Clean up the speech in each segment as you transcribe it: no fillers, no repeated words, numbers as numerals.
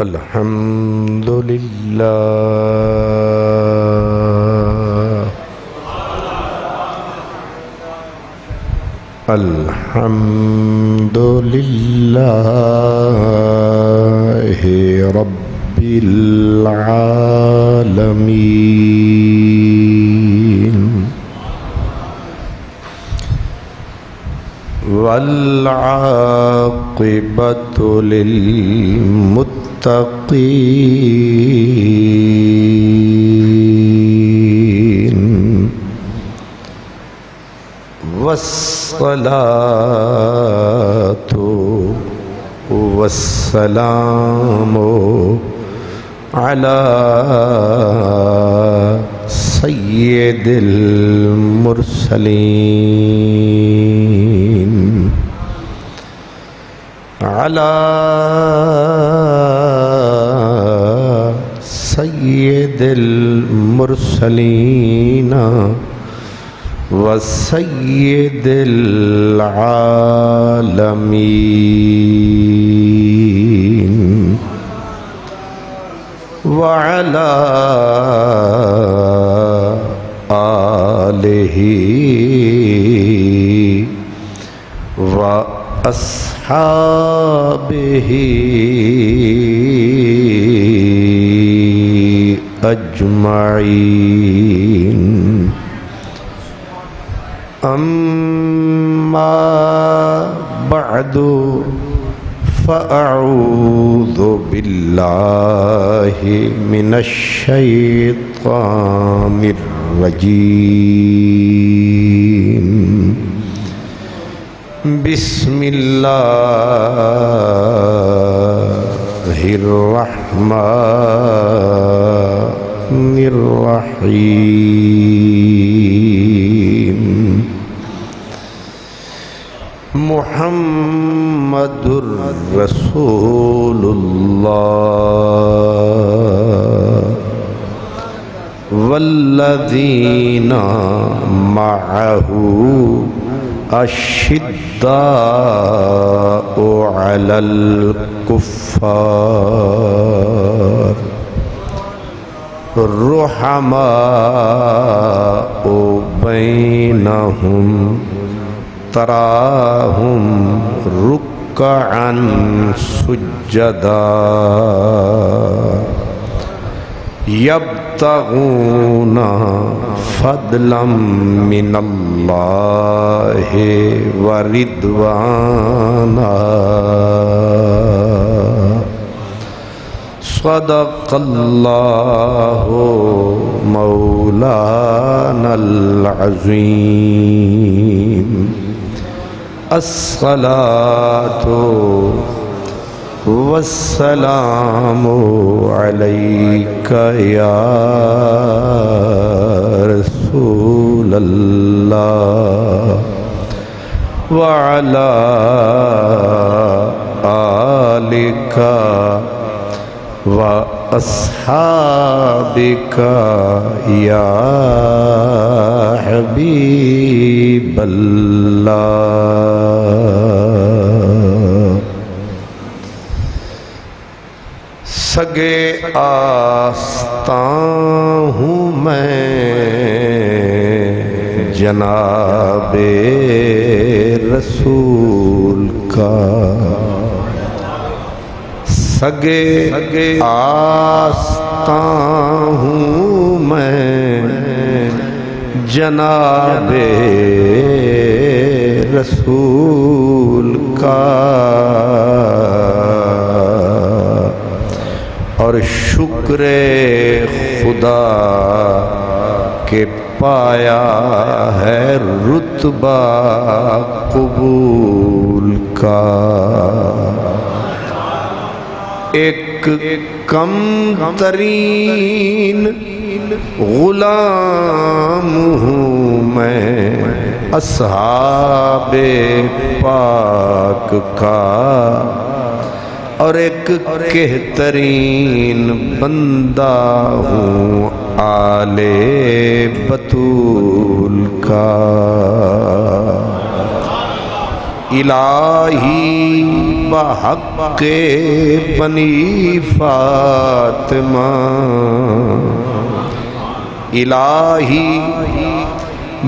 الحمد للہ الحمد للہ رب العالمین والعاقبۃ للمتقین والصلاة والسلام على سید المرسلین على سید المرسلین وسید العالمین وعلى آلہ وأصحابہ أجمعين أما بعد فأعوذ بالله من الشيطان الرجيم بسم الله الرحمن الرحيم محمد رسول الله والذين معه الشداء على الكفار الرحماء بينهم تراهم ركعا سجدا يبتغون فضلا من الله ورضوانا صدق الله مولانا العظيم الصلاة والسلام عليك يا رسول الله وعلى آلك وأصحابك يا حبيب الله سگے آستاں ہوں میں جناب رسول کا سگے آستاں ہوں میں جناب رسول کا اور شکر خدا کہ پایا ہے رتبہ قبول کا ایک کم ترین غلام ہوں میں اصحاب پاک کا اور ایک کہترین بندہ ہوں آل بطول کا الہی بحق بنی فاطمہ الہی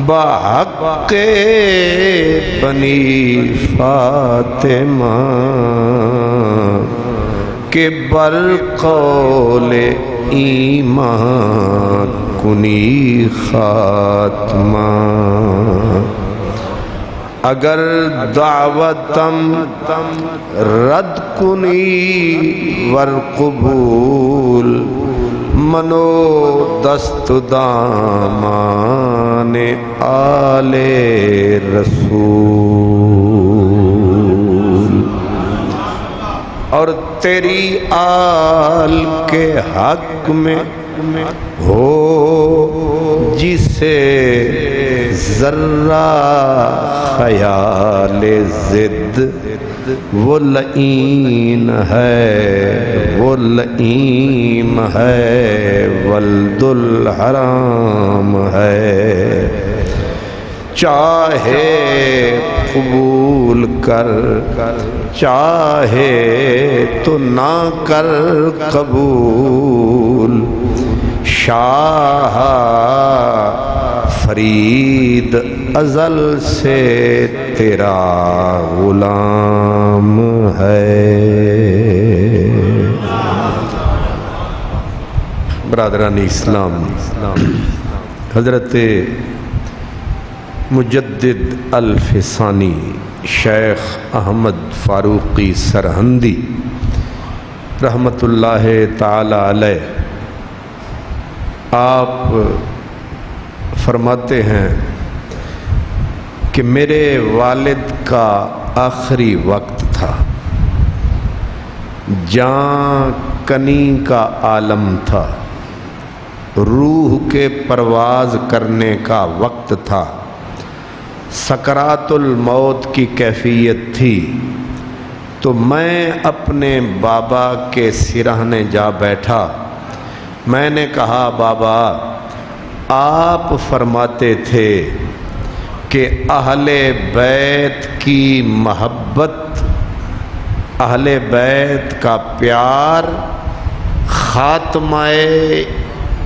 بحق بنی فاطمہ کہ برقول ایمان کنی خاتمہ اگر دعوتم رد کنی ور قبول منو دست دامان آل رسول اور تیری آل کے حق میں ہو جسے ذرہ خیال ضد وہ لعین ہے وہ لئیم ہے ولد الحرام ہے چاہے قبول کر چاہے تو نہ کر قبول شاہ فرید ازل سے تیرا غلام ہے۔ برادران اسلام، حضرت مجدد الفسانی شیخ احمد فاروقی سرہندی رحمت اللہ تعالی علیہ آپ فرماتے ہیں کہ میرے والد کا آخری وقت تھا، جاں کنی کا عالم تھا، روح کے پرواز کرنے کا وقت تھا، سکرات الموت کی کیفیت تھی، تو میں اپنے بابا کے سرہانے جا بیٹھا۔ میں نے کہا بابا آپ فرماتے تھے کہ اہل بیت کی محبت، اہل بیت کا پیار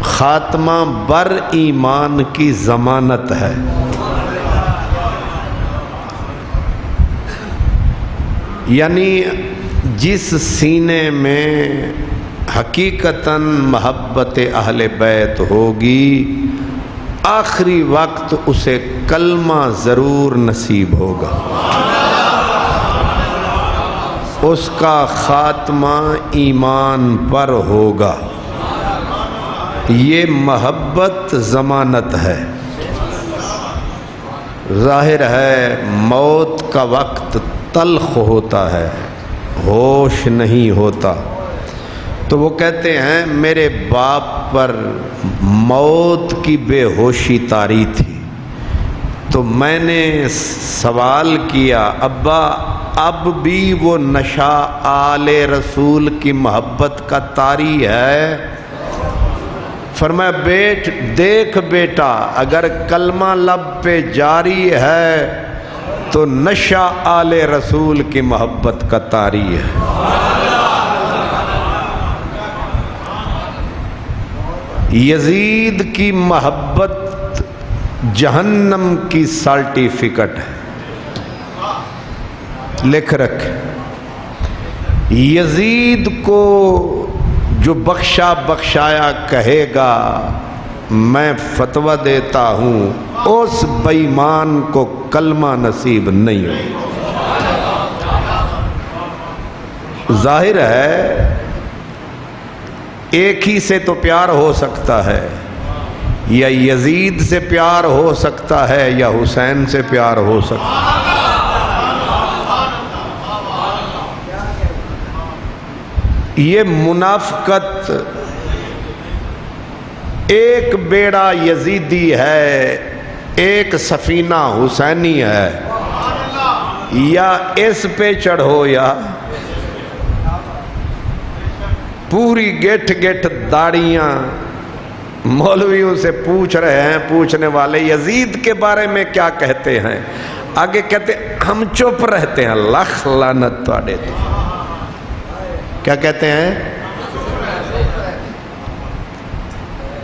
خاتمہ بر ایمان کی ضمانت ہے۔ یعنی جس سینے میں حقیقتاً محبت اہل بیت ہوگی آخری وقت اسے کلمہ ضرور نصیب ہوگا، اس کا خاتمہ ایمان پر ہوگا۔ یہ محبت ضمانت ہے۔ ظاہر ہے موت کا وقت تلخ ہوتا ہے، ہوش نہیں ہوتا، تو وہ کہتے ہیں میرے باپ پر موت کی بے ہوشی طاری تھی، تو میں نے سوال کیا ابا اب بھی وہ نشہ آل رسول کی محبت کا طاری ہے؟ فرمایا دیکھ بیٹا اگر کلمہ لب پہ جاری ہے تو نشہ آل رسول کی محبت کا طاری ہے۔ یزید کی محبت جہنم کی سرٹیفکیٹ ہے، لکھ رکھے۔ یزید کو جو بخشایا کہے گا میں فتویٰ دیتا ہوں اس بے ایمان کو کلمہ نصیب نہیں ہو۔ ظاہر ہے ایک ہی سے تو پیار ہو سکتا ہے، یا یزید سے پیار ہو سکتا ہے یا حسین سے پیار ہو سکتا ہے۔ یہ منافقت، ایک بیڑا یزیدی ہے ایک سفینہ حسینی ہے، یا اس پہ چڑھو یا پوری گٹھ داڑیاں مولویوں سے پوچھ رہے ہیں پوچھنے والے یزید کے بارے میں کیا کہتے ہیں، آگے کہتے ہم چپ رہتے ہیں، لکھ لعنت تواڈے تے۔ کیا کہتے ہیں؟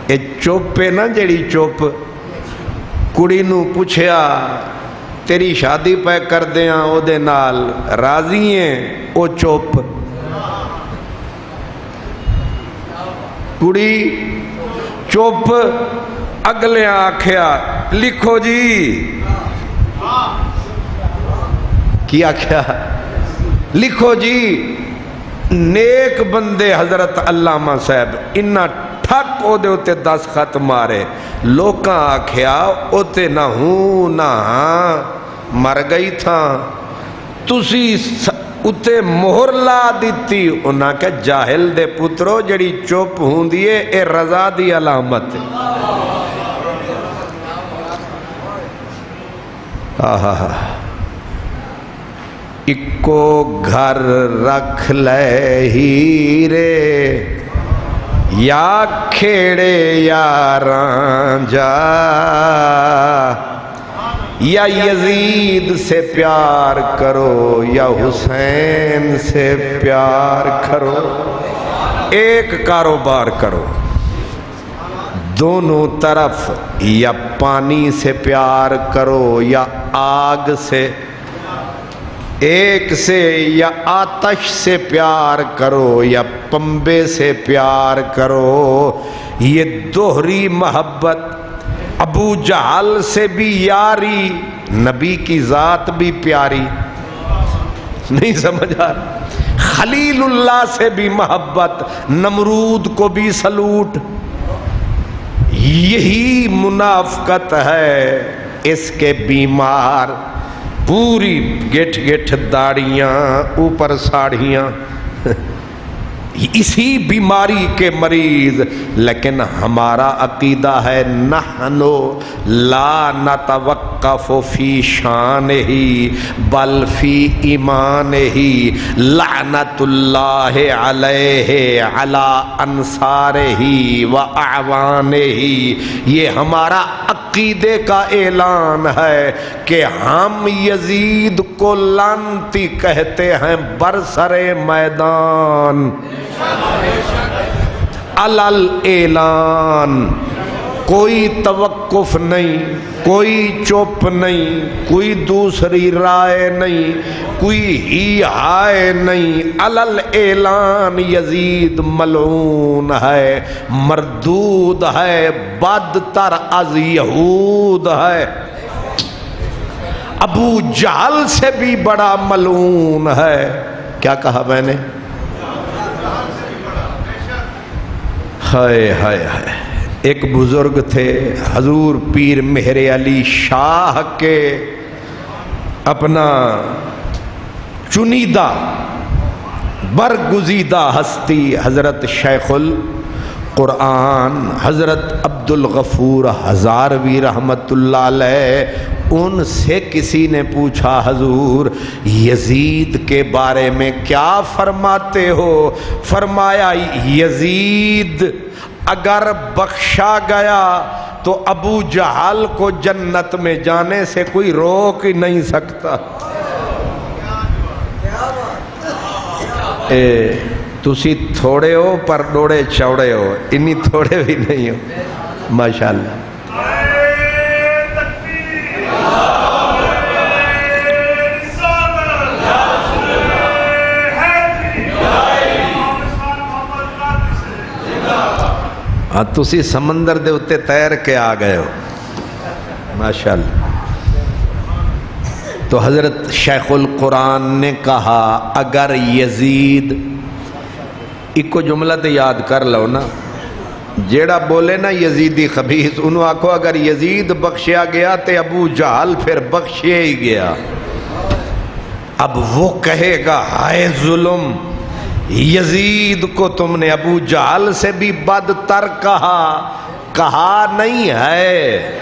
اے چپ ہے نا جیڑی چپ، کڑی نو پوچھیا تیری شادی پہ کر دیاں او دے نال راضی ہیں، او چپ۔ کڑی چپ، اگلے آکھیا لکھو جی، کی آکھیا لکھو جی۔ نیک بندے حضرت علامہ صاحب انہاں ٹھک او دے اتے 10 خط مارے، لوکاں آکھیا اتے نہ ہوں نہ ہاں، مر گئی تھا تسی اتے مہر لا دیتی۔ انہاں کہ جاہل دے پترو جڑی چپ ہوندی ہے اے رضا دی علامت ہے۔ اکو گھر رکھ لے ہیرے یا کھیڑے یاراں جا، یا یزید سے پیار کرو یا حسین سے پیار کرو، ایک کاروبار کرو دونوں طرف، یا پانی سے پیار کرو یا آگ سے، ایک سے یا آتش سے پیار کرو یا پنبے سے پیار کرو۔ یہ دوہری محبت، ابو جہل سے بھی یاری، نبی کی ذات بھی پیاری، نہیں سمجھا؟ خلیل اللہ سے بھی محبت، نمرود کو بھی سلوٹ۔ یہی منافقت ہے اس کے بیمار، پوری گٹھ گٹھ داڑیاں اوپر ساڑیاں، اسی بیماری کے مریض۔ لیکن ہمارا عقیدہ ہے نحنو لا نتوقف فی شانہ بل فی ایمانہ، لعنت اللہ علیہ علی انصارہ و اعوانہ۔ یہ ہمارا عقیدے کا اعلان ہے کہ ہم یزید کو لعنتی کہتے ہیں برسر میدان، علل اعلان، کوئی توقف نہیں، کوئی چپ نہیں، کوئی دوسری رائے نہیں، کوئی ہی ہائے نہیں، علل اعلان یزید ملعون ہے، مردود ہے، بدتر از یہود ہے، ابو جہل سے بھی بڑا ملعون ہے۔ کیا کہا میں نے؟ ہائے ہائے ہائے۔ ایک بزرگ تھے حضور پیر مہر علی شاہ کے اپنا چنیدہ برگزیدہ ہستی حضرت شیخ القرآن حضرت عبد الغفور ہزاروی رحمت اللہ علیہ، ان سے کسی نے پوچھا حضور یزید کے بارے میں کیا فرماتے ہو؟ فرمایا یزید اگر بخشا گیا تو ابو جہل کو جنت میں جانے سے کوئی روک ہی نہیں سکتا۔ تسی تھوڑے ہو پر ڈوڑے چوڑے ہو، انی تھوڑے بھی نہیں ہو، ماشاءاللہ۔ ہاں تسی سمندر دے اتے تیر کے آ گئے ہو، ماشاءاللہ۔ تو حضرت شیخ القرآن نے کہا اگر یزید، ایک جملہ تے یاد کر لو نا، جیڑا بولے نا یزیدی خبیث، انہوں آکھو اگر یزید بخشیا گیا تے ابو جہل پھر بخشے ہی گیا۔ اب وہ کہے گا ہائے ظلم، یزید کو تم نے ابو جہل سے بھی بدتر کہا، کہا نہیں ہے۔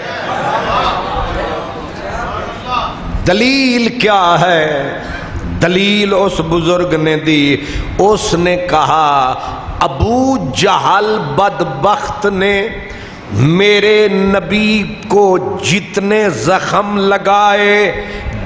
دلیل کیا ہے؟ دلیل اس بزرگ نے دی، اس نے کہا ابو جہل بدبخت نے میرے نبی کو جتنے زخم لگائے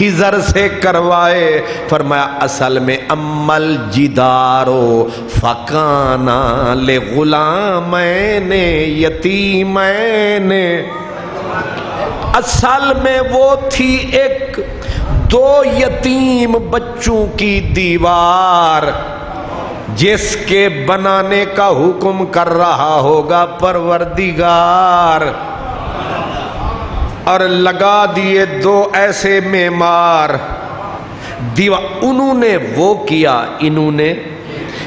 خضر سے کروائے. فرمایا اصل میں امل جدارو فکانا لغلامین یتیمین. اصل میں وہ تھی ایک 2 یتیم بچوں کی دیوار جس کے بنانے کا حکم کر رہا ہوگا پروردگار، اور لگا دیے 2 ایسے معمار. انہوں نے وہ کیا، انہوں نے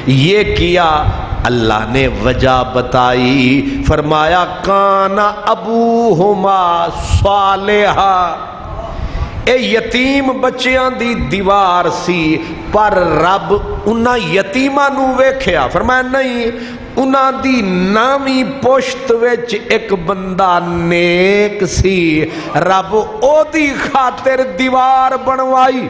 یہ کیا. اللہ نے وجہ بتائی، فرمایا کانا ابوہما صالحا. اے یتیم بچیاں دی دیوار سی، پر رب انہاں یتیماں نو ویکھیا. فرمایا نہیں، انہاں دی نامی پشت وچ ایک بندہ نیک سی، رب او دی خاطر دیوار بنوائی.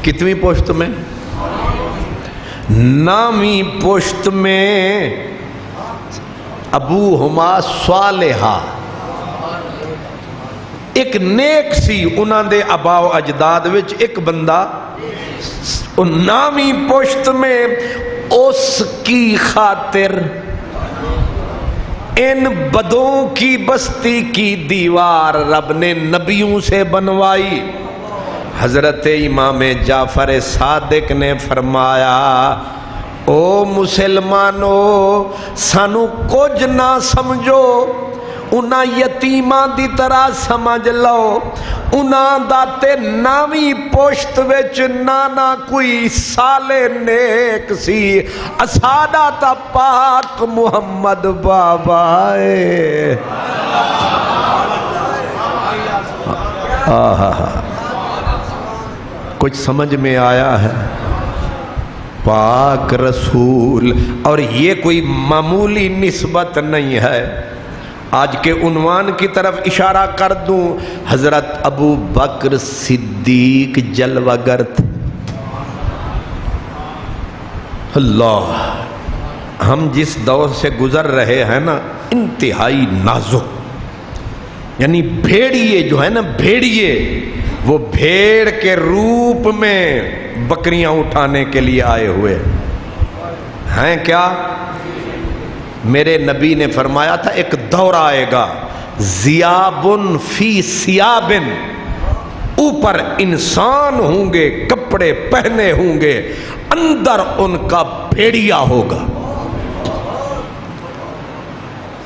کتنی پشت میں؟ نامی پشت میں ابوہما صالحا، ایک نیک سی انہاں دے آباء و اجداد وچ ایک بندہ. نامی پشت میں اس کی خاطر ان بدوں کی بستی کی دیوار رب نے نبیوں سے بنوائی. حضرت امام جعفر صادق نے فرمایا او مسلمانو سانو کچھ نہ سمجھو، انہاں یتیماں دی طرح سمجھ لو. انہاں دا تے نامی پشت وچ نانا کوئی سالے نیک سی، اساڈا تا پاک محمد بابا ہے. کچھ سمجھ میں آیا ہے؟ پاک رسول. اور یہ کوئی معمولی نسبت نہیں ہے. آج کے عنوان کی طرف اشارہ کر دوں، حضرت ابو بکر صدیق جلوہ گر تھے. اللہ، ہم جس دور سے گزر رہے ہیں نا انتہائی نازک، یعنی بھیڑیے جو ہے نا بھیڑیے، وہ بھیڑ کے روپ میں بکریاں اٹھانے کے لیے آئے ہوئے ہیں. کیا میرے نبی نے فرمایا تھا ایک دور آئے گا، ذیابن فی ثیابن، اوپر انسان ہوں گے کپڑے پہنے ہوں گے، اندر ان کا بھیڑیا ہوگا.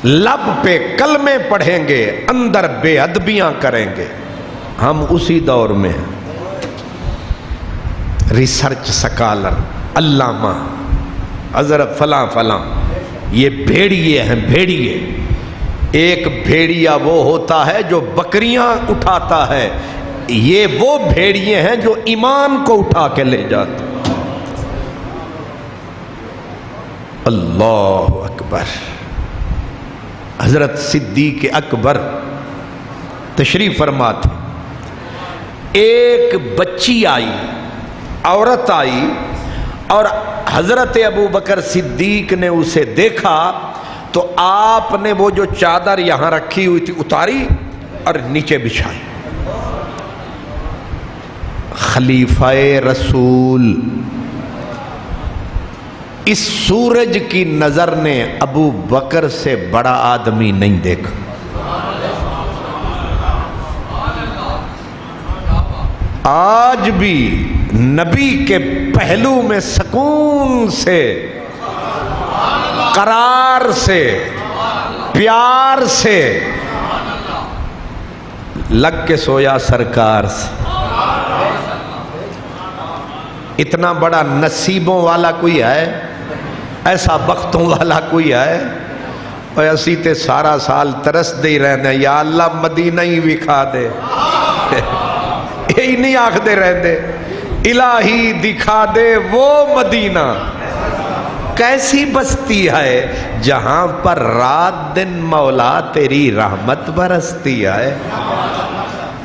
لب پہ کلمے پڑھیں گے، اندر بے ادبیاں کریں گے. ہم اسی دور میں ہیں. ریسرچ سکالر علامہ حضرت فلاں فلاں، یہ بھیڑیے ہیں بھیڑیے. ایک بھیڑیا وہ ہوتا ہے جو بکریاں اٹھاتا ہے، یہ وہ بھیڑیے ہیں جو ایمان کو اٹھا کے لے جاتے. اللہ اکبر. حضرت صدیق اکبر تشریف فرما تھے. ایک بچی آئی، عورت آئی، اور حضرت ابو بکر صدیق نے اسے دیکھا تو آپ نے وہ جو چادر یہاں رکھی ہوئی تھی اتاری اور نیچے بچھائی. خلیفہ رسول اس سورج کی نظر نے ابو بکر سے بڑا آدمی نہیں دیکھا. آج بھی نبی کے پہلو میں سکون سے، قرار سے، پیار سے لگ کے سویا سرکار سے. اتنا بڑا نصیبوں والا کوئی ہے؟ ایسا بختوں والا کوئی ہے؟ اور اسی تے سارا سال ترس دے ہی رہنے، یا اللہ مدینہ ہی وکھا دے. یہی نہیں آخ دے رہنے، الہی دکھا دے وہ مدینہ. کیسی بستی ہے جہاں پر رات دن مولا تیری رحمت برستی ہے.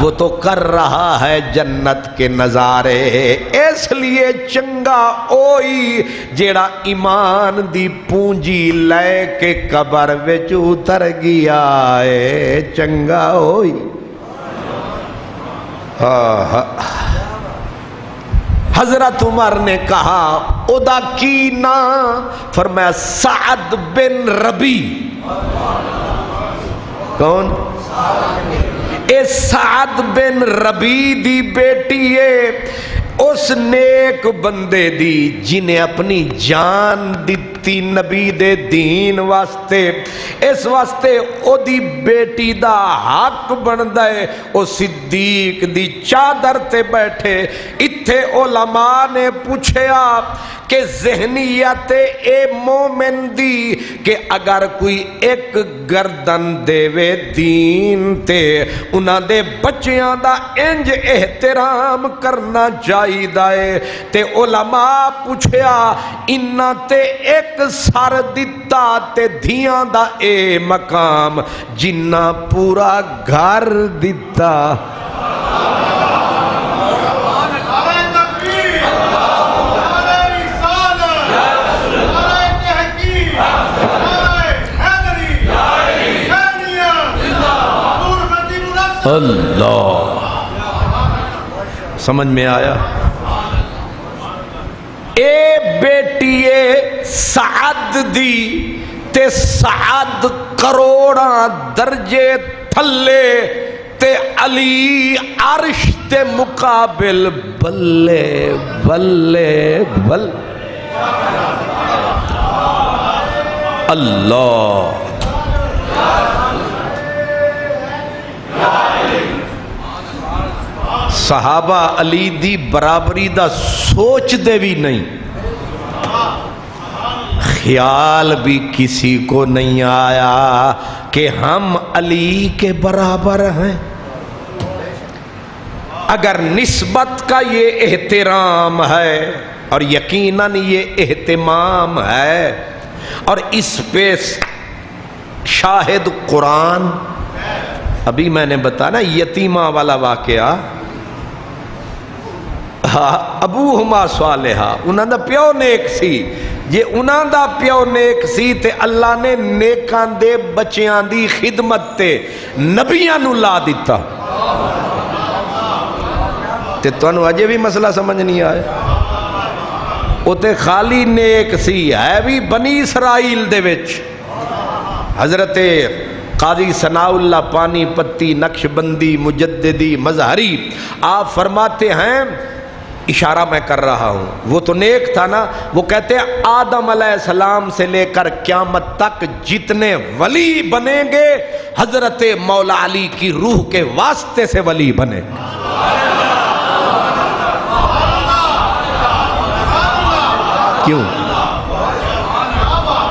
وہ تو کر رہا ہے جنت کے نظارے اس لیے چنگا اوئی جیڑا ایمان دی پونجی لے کے قبر وچ اتر گیا ہے چنگا اوئی حضرت عمر نے کہا ادا کی نام فرمایا سعد بن ربی کون اے سعد بن ربی دی بیٹی ہے اس نیک بندے دی جنہیں اپنی جان دیتی نبی دے دین واسطے اس واسطے او دی بیٹی دا حق بندا ہے او صدیق دی چادر تے بیٹھے اتھے علماء نے پوچھیا کہ ذہنیت اے مومن دی کہ اگر کوئی ایک گردن دے وے دین تے انہاں دے بچیاں دا انج احترام کرنا چاہیے دائے تے علماء پوچھیا انہاں تے ایک سر دیتا تے دھیاں دا اے مقام جنہ پورا گھر دیتا اللہ سمجھ میں آیا اے بیٹی سعد دی تے سعد کروڑاں درجے تھلے تے علی عرش تے مقابل بلے بلے بل اللہ صحابہ علی دی برابری دا سوچ دے بھی نہیں خیال بھی کسی کو نہیں آیا کہ ہم علی کے برابر ہیں اگر نسبت کا یہ احترام ہے اور یقیناً یہ اہتمام ہے اور اس پہ شاہد قرآن ابھی میں نے بتانا یتیمہ والا واقعہ ابوہما صالحہ انہاں دا پیو نیک سی جے انہاں دا پیو نیک سی تے اللہ نے نیکاں دے بچیاں دی خدمت تے نبیاں نو لا دیتا تے تانوں اجے بھی مسئلہ سمجھ نہیں آیا او تے خالی نیک سی ہے بھی بنی اسرائیل دے وچ حضرت قاضی ثناء اللہ پانی پتی نقش بندی مجددی مظہری آپ فرماتے ہیں اشارہ میں کر رہا ہوں وہ تو نیک تھا نا وہ کہتے ہیں آدم علیہ السلام سے لے کر قیامت تک جتنے ولی بنیں گے حضرت مولا علی کی روح کے واسطے سے ولی بنے کیوں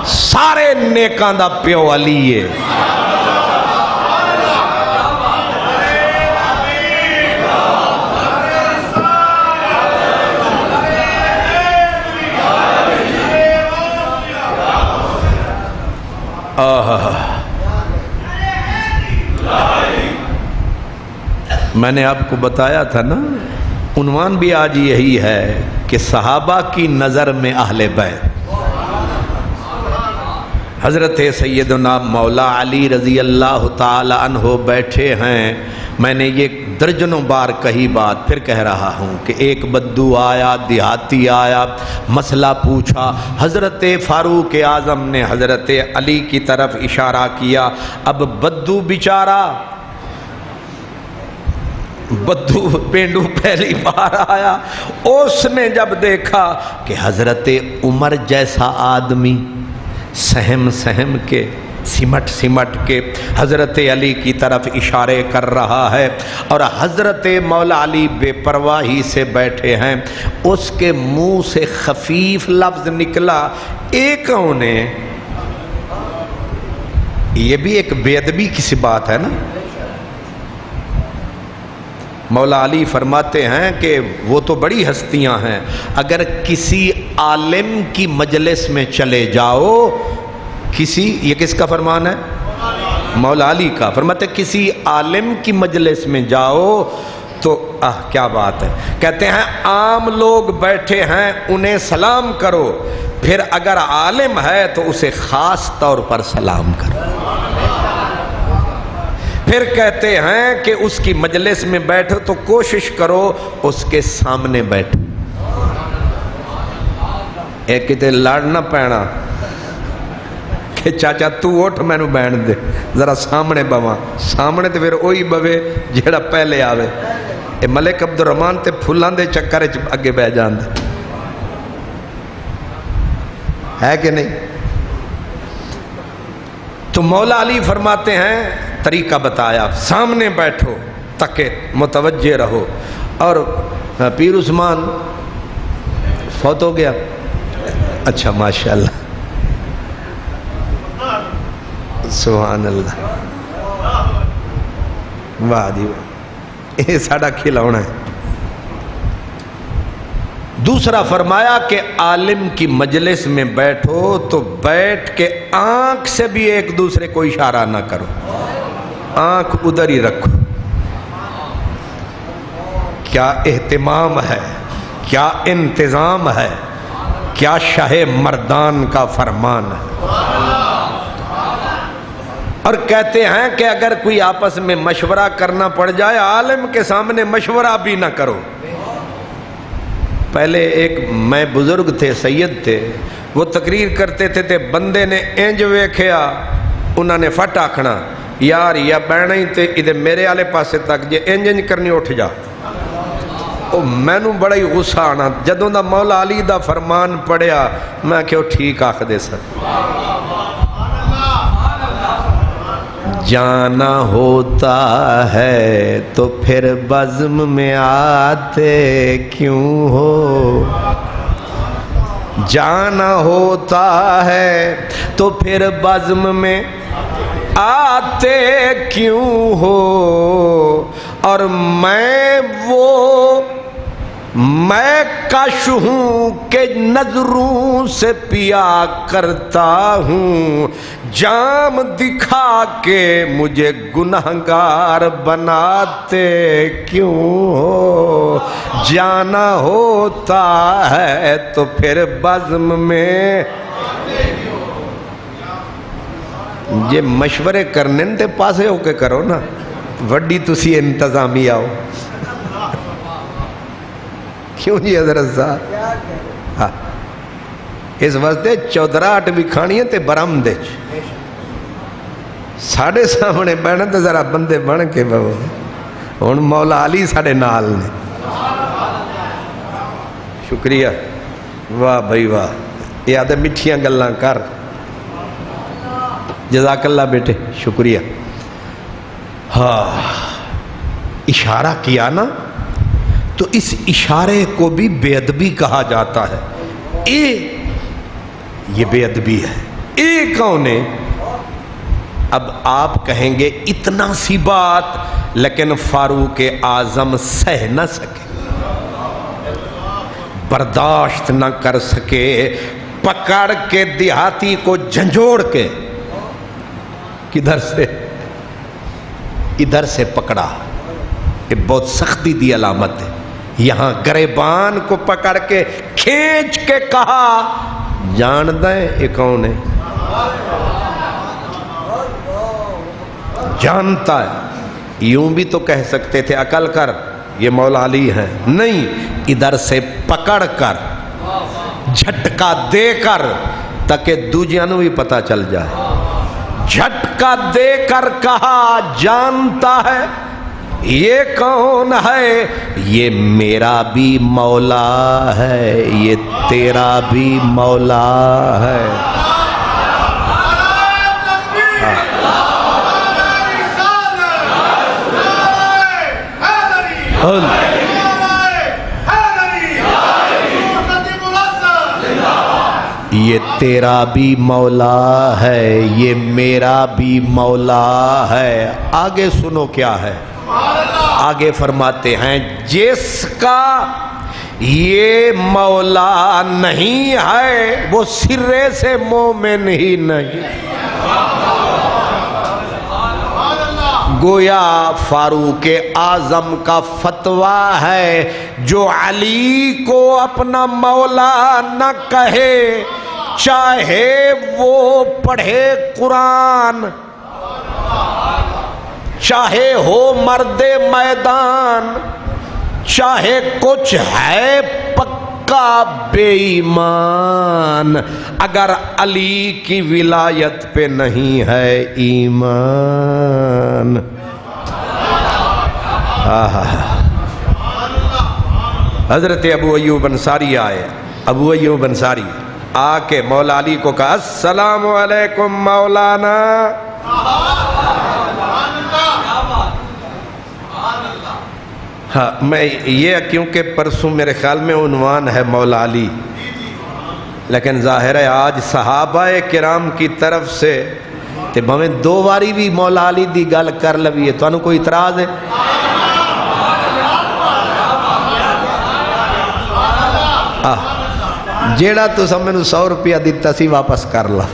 سارے نیکاں دا پیو علی ہے میں نے آپ کو بتایا تھا نا عنوان بھی آج یہی ہے کہ صحابہ کی نظر میں اہل بیت حضرت سیدنا مولا علی رضی اللہ تعالی عنہ بیٹھے ہیں میں نے یہ درجنوں بار کہی بات پھر کہہ رہا ہوں کہ ایک بدو آیا دیہاتی آیا مسئلہ پوچھا حضرت فاروق اعظم نے حضرت علی کی طرف اشارہ کیا اب بدو بیچارہ بدو پینڈو پہلی بار آیا اس نے جب دیکھا کہ حضرت عمر جیسا آدمی سہم سہم کے سمٹ سمٹ کے حضرت علی کی طرف اشارے کر رہا ہے اور حضرت مولا علی بے پرواہی سے بیٹھے ہیں اس کے منہ سے خفیف لفظ نکلا ایک انہیں یہ بھی ایک بے ادبی کی سی بات ہے نا مولا علی فرماتے ہیں کہ وہ تو بڑی ہستیاں ہیں اگر کسی عالم کی مجلس میں چلے جاؤ کسی یہ کس کا فرمان ہے مولا علی کا فرماتے کسی عالم کی مجلس میں جاؤ تو کیا بات ہے، کہتے ہیں عام لوگ بیٹھے ہیں انہیں سلام کرو، پھر اگر عالم ہے تو اسے خاص طور پر سلام کرو۔ پھر کہتے ہیں کہ اس کی مجلس میں بیٹھو تو کوشش کرو اس کے سامنے بیٹھو، ایک کتے لڑنا پینا کہ چاچا تو اٹھ مینو بہن دے ذرا سامنے بواں، سامنے تو پھر وہی بوے جیڑا پہلے آوے۔ اے ملک عبد الرحمان تے پھولان دے چکر اگے بہ جان دے، ہے کہ نہیں؟ تو مولا علی فرماتے ہیں طریقہ بتایا، سامنے بیٹھو تاکہ متوجہ رہو۔ اور پیر عثمان فوت ہو گیا، اچھا ماشاءاللہ سبحان اللہ، واہ جی واہ، یہ ساڑھا کھلاونا ہے۔ دوسرا فرمایا کہ عالم کی مجلس میں بیٹھو تو بیٹھ کے آنکھ سے بھی ایک دوسرے کو اشارہ نہ کرو، آنکھ ادھر ہی رکھو۔ کیا اہتمام ہے، کیا انتظام ہے، کیا شاہ مردان کا فرمان ہے۔ اور کہتے ہیں کہ اگر کوئی آپس میں مشورہ کرنا پڑ جائے عالم کے سامنے مشورہ بھی نہ کرو۔ پہلے ایک میں بزرگ تھے، سید تھے، وہ تقریر کرتے تھے، بندے نے انج ویکھیا، انہوں نے فٹ آکھنا یار یا بہنا ہی تے ادھے میرے والے پاسے تک جے انج انج کرنی اٹھ جا۔ او مینوں بڑا ہی غصہ آنا، جدوں دا مولا علی دا فرمان پڑھیا میں کہ ٹھیک آکھ دے سر۔ جانا ہوتا ہے تو پھر بزم میں آتے کیوں ہو، جانا ہوتا ہے تو پھر بزم میں آتے کیوں ہو، اور میں کش ہوں کہ نظروں سے پیا کرتا ہوں، جام دکھا کے مجھے گنہگار بناتے کیوں ہو، جانا ہوتا ہے تو پھر بزم میں۔ یہ مشورے کرنے تے پاسے ہو کے کرو نا، وڈی تسی انتظامی آؤ، کیوں جی حضرت صاحب؟ ہاں اس واسطے چودراہٹ بھی کھانی ہے تے برآمدے ساڑھے سامنے بہنا تے ذرا بندے بن کے بہو۔ ہن مولا علی ساڑھے نال نے، شکریہ، واہ بھائی واہ، یہ آدھے مٹھیاں گلاں کر، جزاک اللہ بیٹے، شکریہ۔ ہاں اشارہ کیا نا، تو اس اشارے کو بھی بے ادبی کہا جاتا ہے۔ یہ بے ادبی ہے۔ کون ہے؟ اب آپ کہیں گے اتنا سی بات، لیکن فاروق اعظم سہ نہ سکے، برداشت نہ کر سکے، پکڑ کے دیہاتی کو جھنجھوڑ کے ادھر سے پکڑا، یہ بہت سختی دی علامت ہے۔ یہاں گریبان کو پکڑ کے کھینچ کے کہا، جانتا ہے یہ کون ہے؟ جانتا ہے۔ یوں بھی تو کہہ سکتے تھے عقل کر یہ مولا علی ہے، نہیں، ادھر سے پکڑ کر جھٹکا دے کر تاکہ دوجیاں نوں بھی پتہ چل جائے، جھٹکا دے کر کہا، جانتا ہے یہ کون ہے؟ یہ میرا بھی مولا ہے، یہ تیرا بھی مولا ہے۔ یہ تیرا بھی مولا ہے، یہ میرا بھی مولا ہے۔ آگے سنو کیا ہے، آگے فرماتے ہیں جس کا یہ مولا نہیں ہے وہ سرے سے مومن ہی نہیں۔ گویا فاروق اعظم کا فتویٰ ہے جو علی کو اپنا مولا نہ کہے، چاہے وہ پڑھے قرآن، چاہے ہو مرد میدان، چاہے کچھ ہے پکا بے ایمان، اگر علی کی ولایت پہ نہیں ہے ایمان۔ حضرت ابو ایوب انصاری آئے، ابو ایوب انصاری آ کے مولا علی کو کہا السلام علیکم مولانا۔ ہاں میں یہ کیونکہ پرسوں میرے خیال میں عنوان ہے مولا علی، لیکن ظاہر ہے آج صحابہ کرام کی طرف سے تے بھویں دو باری بھی مولا علی دی گل کر لویے، تو انہوں کوئی اعتراض ہے؟ جیڑا تو سب میں 100 روپیہ دیتا سی واپس کر لا،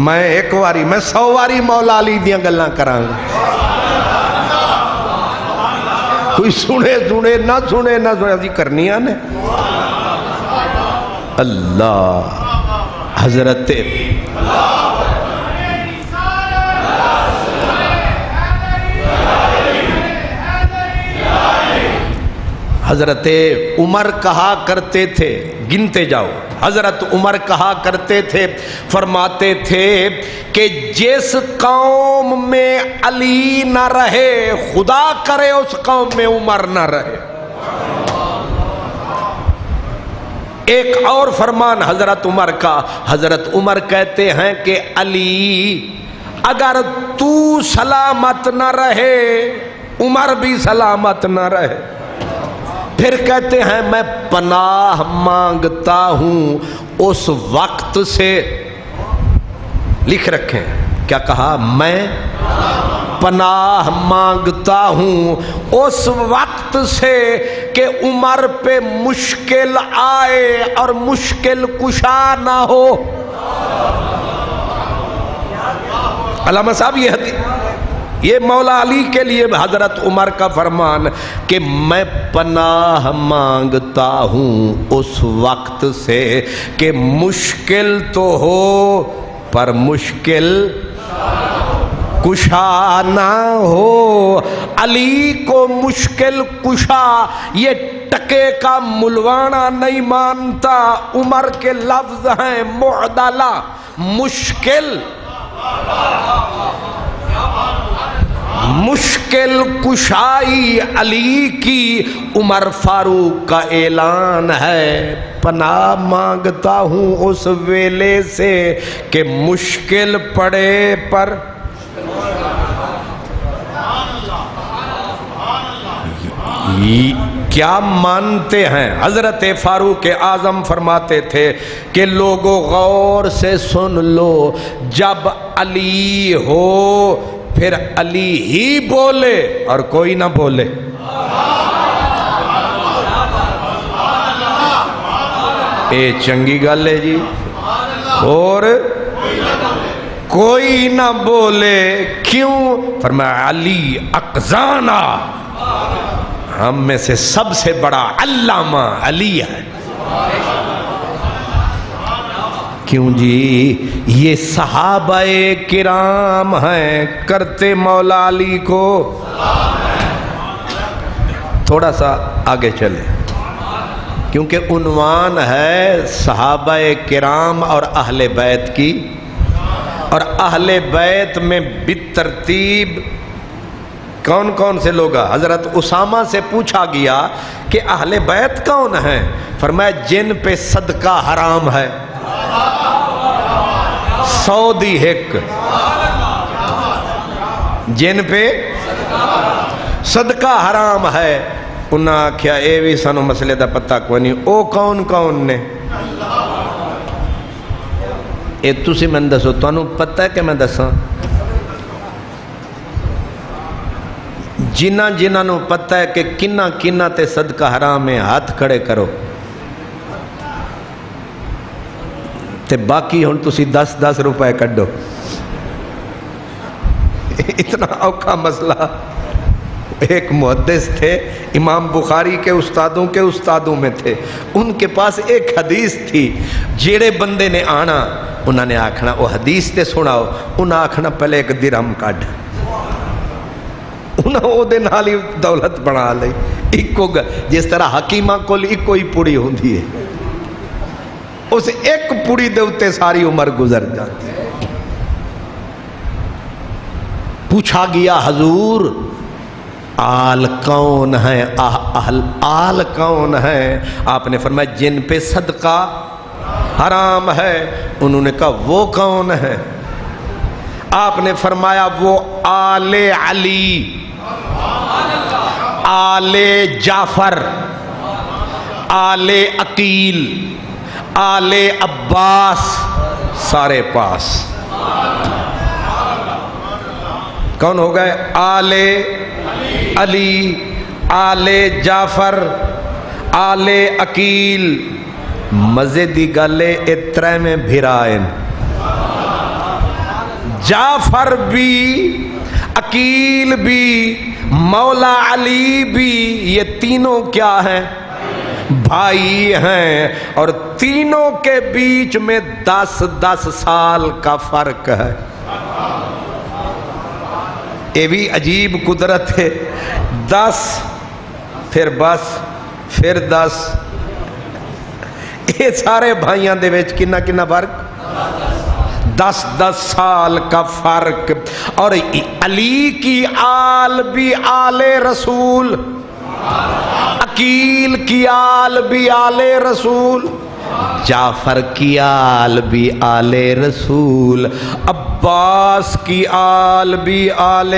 میں ایک واری میں 100 واری مولا علی دیاں گلاں کراں گا، کوئی سنے سنے نہ سنے نہ سنے اسی کرنیاں نے۔ اللہ حضرت حضرت عمر کہا کرتے تھے، گنتے جاؤ، حضرت عمر کہا کرتے تھے، فرماتے تھے کہ جس قوم میں علی نہ رہے خدا کرے اس قوم میں عمر نہ رہے۔ ایک اور فرمان حضرت عمر کا، حضرت عمر کہتے ہیں کہ علی اگر تو سلامت نہ رہے عمر بھی سلامت نہ رہے۔ پھر کہتے ہیں میں پناہ مانگتا ہوں اس وقت سے، لکھ رکھیں کیا کہا، میں پناہ مانگتا ہوں اس وقت سے کہ عمر پہ مشکل آئے اور مشکل کشا نہ ہو۔ علامہ صاحب یہ مولا علی کے لیے حضرت عمر کا فرمان کہ میں پناہ مانگتا ہوں اس وقت سے کہ مشکل تو ہو پر مشکل کشا نہ ہو۔ علی کو مشکل کشا یہ ٹکے کا ملوانہ نہیں مانتا، عمر کے لفظ ہیں معدلہ، مشکل مشکل کشائی علی کی عمر فاروق کا اعلان ہے، پناہ مانگتا ہوں اس ویلے سے کہ مشکل پڑے پر کیا مانتے ہیں؟ حضرت فاروق اعظم فرماتے تھے کہ لوگوں غور سے سن لو، جب علی ہو پھر علی ہی بولے اور کوئی نہ بولے۔ اے چنگی گل ہے جی، اور کوئی نہ بولے، کیوں؟ فرمایا علی اقزانا، ہم میں سے سب سے بڑا علامہ علی ہے۔ کیوں جی؟ یہ صحابہ کرام ہیں، کرتے مولا علی کو۔ تھوڑا سا آگے چلیں کیونکہ عنوان ہے صحابہ کرام اور اہل بیت کی، اور اہل بیت میں بالترتیب کون کون سے لوگ؟ حضرت اسامہ سے پوچھا گیا کہ اہل بیت کون ہیں؟ فرمایا جن پہ صدقہ حرام ہے، سعودی ہک، جن پہ صدقہ حرام ہے۔ انہاں آکھیا اے بھی سانو مسئلے دا پتہ کوئی نہیں، او کون کون نے؟ اے تسی میں دسو، تانوں پتہ ہے کہ میں دساں؟ جنہ جنہ نو پتہ ہے کہ کنہ کنہ تے صدقہ حرام ہے ہاتھ کھڑے کرو، تے باقی ہن تسی 10 روپے کڈو۔ اتنا اوکھا مسئلہ. ایک محدث تھے، امام بخاری کے استادوں میں تھے. ان کے پاس ایک حدیث تھی. جیڑے بندے نے آنا انہوں نے آکھنا وہ حدیث تے سناؤ، انہوں نے آکھنا پہلے ایک درہم کڈ. انہوں او دے نال ہی دولت بنا لئی. جس طرح حکیمہ کول ایکو ہی پوڑی ہوندی ہے، اس ایک پوڑی دے اتے ساری عمر گزر جاتی. پوچھا گیا حضور آل کون ہے، آل کون ہے؟ آپ نے فرمایا جن پہ صدقہ حرام ہے. انہوں نے کہا وہ کون ہے؟ آپ نے فرمایا وہ آل علی، آل جعفر، آل عقیل، آل عباس، سارے پاس. کون ہو گئے؟ آل علی، آل جعفر، آل عقیل. مزے دی گلے اترے میں بھرائن. جعفر بھی، عقیل بھی، مولا علی بھی، یہ تینوں کیا ہیں؟ بھائی ہیں. اور تینوں کے بیچ میں 10 سال کا فرق ہے. یہ بھی عجیب قدرت ہے. 10 پھر بس پھر 10. یہ سارے بھائیاں دے وچ کنا فرق؟ 10 سال کا فرق. اور علی کی آل بھی آل رسول، عقیل کی آل بھی آل رسول، جعفر کی آل بھی آل رسول، عباس کی آل بھی آل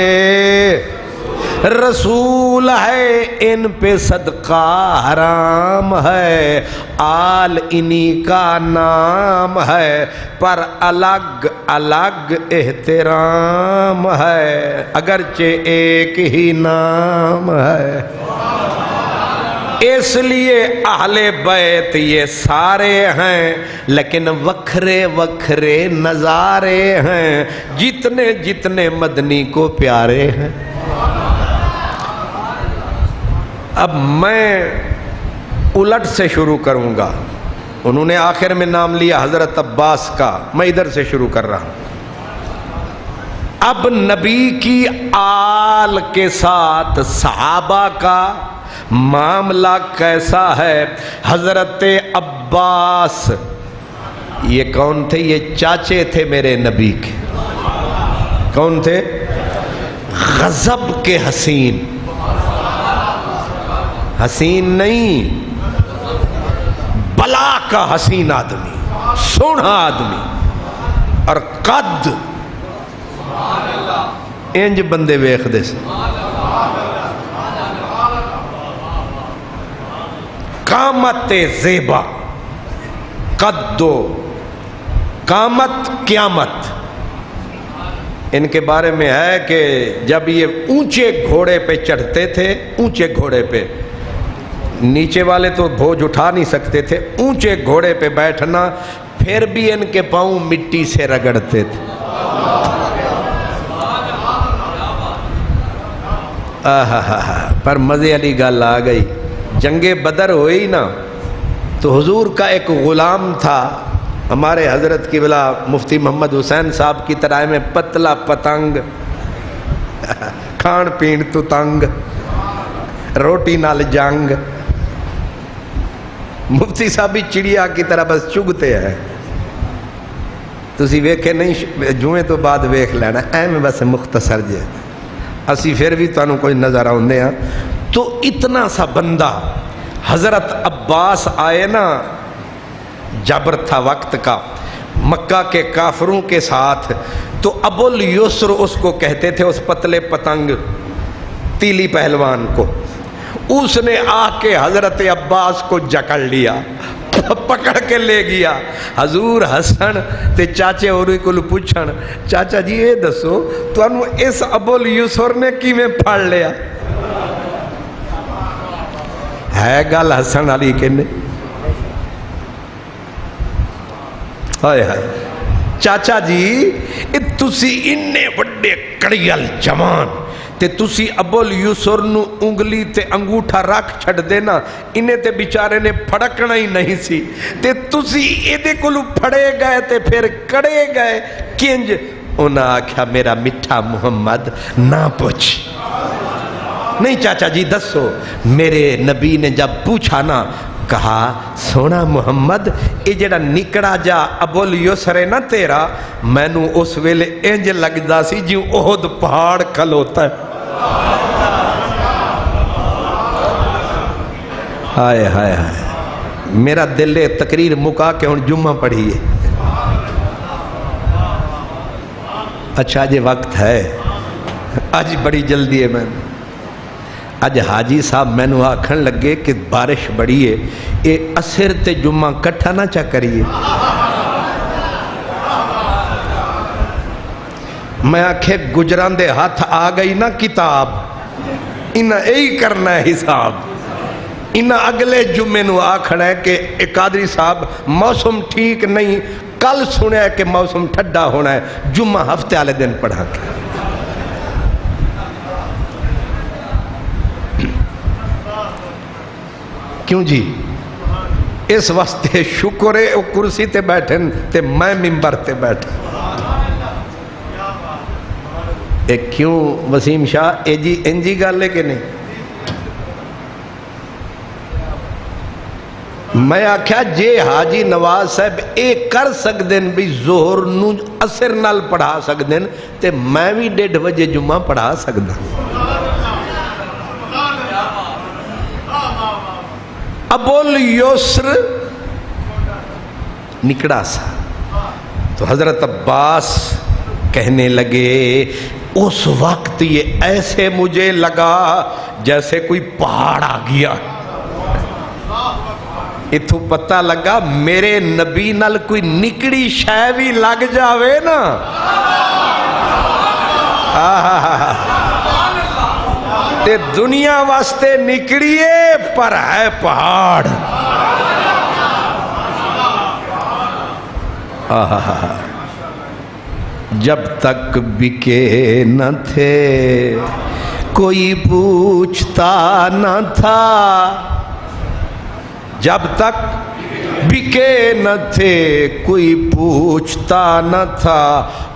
رسول ہے. ان پہ صدقہ حرام ہے، آل انہی کا نام ہے، پر الگ الگ احترام ہے، اگرچہ ایک ہی نام ہے. اس لیے اہل بیت یہ سارے ہیں، لیکن وکھرے وکھرے نظارے ہیں، جتنے جتنے مدنی کو پیارے ہیں. اب میں الٹ سے شروع کروں گا. انہوں نے آخر میں نام لیا حضرت عباس کا، میں ادھر سے شروع کر رہا ہوں. اب نبی کی آل کے ساتھ صحابہ کا معاملہ کیسا ہے؟ حضرت عباس یہ کون تھے؟ یہ چاچے تھے میرے نبی کے. کون تھے؟ غضب کے حسین. حسین نہیں، بلا کا حسین آدمی، سونا آدمی. اور قد انج بندے ویخ دے سے. قامت زیبا، قد و قامت قیامت. ان کے بارے میں ہے کہ جب یہ اونچے گھوڑے پہ چڑھتے تھے، اونچے گھوڑے پہ، نیچے والے تو بوجھ اٹھا نہیں سکتے تھے، اونچے گھوڑے پہ بیٹھنا، پھر بھی ان کے پاؤں مٹی سے رگڑتے تھے. پر مزے والی گل آ گئی. جنگ بدر ہوئی نا تو حضور کا ایک غلام تھا، ہمارے حضرت کی بلا مفتی محمد حسین صاحب کی طرح میں پتلا پتنگ، کھان پین تو تنگ، روٹی نال جنگ. مفتی صاحب بھی چڑیا کی طرح بس چگتے ہیں. تسی ویکھے نہیں، جوئیں تو بعد ویکھ لینا، میں بس مختصر جے اسی پھر بھی تانوں کوئی نظر آؤندے ہیں. تو اتنا سا بندہ حضرت عباس آئے نا، جبر تھا وقت کا، مکہ کے کافروں کے ساتھ. تو ابو الیسر اس کو کہتے تھے، اس پتلے پتنگ تیلی پہلوان کو. اس نے آ کے حضرت عباس کو جکڑ لیا، پکڑ کے لے گیا. حضور حسن تے چاچے ہوری کو پوچھن، چاچا جی یہ دسو تانوں اس ابو الیسر نے کیویں پھڑ لیا؟ ہے گل حسن علی کے نے؟ ہائے ہائے چاچا جی تسی انے ایڈے کڑیل جوان تے تسی ابول یسر نو انگلی تے انگوٹھا رکھ چھڑ دینا، انہیں تے بیچارے نے پھڑکنا ہی نہیں سی، تے تسی ایدے کلو پھڑے گئے تے پھر کڑے گئے کنج؟ انہاں آکھیا میرا میٹھا محمد نہ پوچھ، نہیں چاچا جی دسو۔ میرے نبی نے جب پوچھا نا، کہا سونا محمد یہ جڑا نکڑا جا ابول یسر ہے نا تیرا، میں نو اس ویلے انج لگدا سی جو احد پہاڑ کھلوتا ہے۔ ہائے ہائے ہائے، میرا دل تقریر مکا کے ہن جمعہ پڑھیے۔ اچھا جی وقت ہے، آج بڑی جلدی ہے، میں اج حاجی صاحب میں نو آکھن لگے کہ بارش بڑی ہے، اے اثر تے جمعہ کٹھا نہ چا کریے۔ میں آکھے گجران دے ہاتھ آ گئی نا کتاب، انہاں یہی کرنا ہے حساب۔ انہاں اگلے جمعے نو آکھنا ہے کہ قادری صاحب موسم ٹھیک نہیں، کل سنیا ہے کہ موسم ٹھڈا ہونا ہے، جمعہ ہفتے والے دن پڑھا کے۔ کیوں جی؟ اس واسطے شکر ہے وہ کرسی تے بیٹھن تے میں ممبر تے بیٹھن۔ کیوں وسیم شاہ اے جی انجی گل ہے کہ نہیں؟ میں آکھیا جے حاجی نواز صاحب اے کر سکدن بھی ظہر نو اثر نال پڑھا سکدن تے میں بھی 1:30 بجے جمعہ پڑھا سکدا۔ ابول یسر نکڑا سا تو حضرت عباس کہنے لگے اس وقت یہ ایسے مجھے لگا جیسے کوئی پہاڑ آ گیا۔ اتھو پتہ لگا میرے نبی نال کوئی نکڑی شے بھی لگ جاوے نا، تے دنیا واسطے نکڑیے پر ہے پہاڑ۔ جب تک بکے نہ تھے کوئی پوچھتا نہ تھا، جب تک بکے نہ تھے کوئی پوچھتا نہ تھا،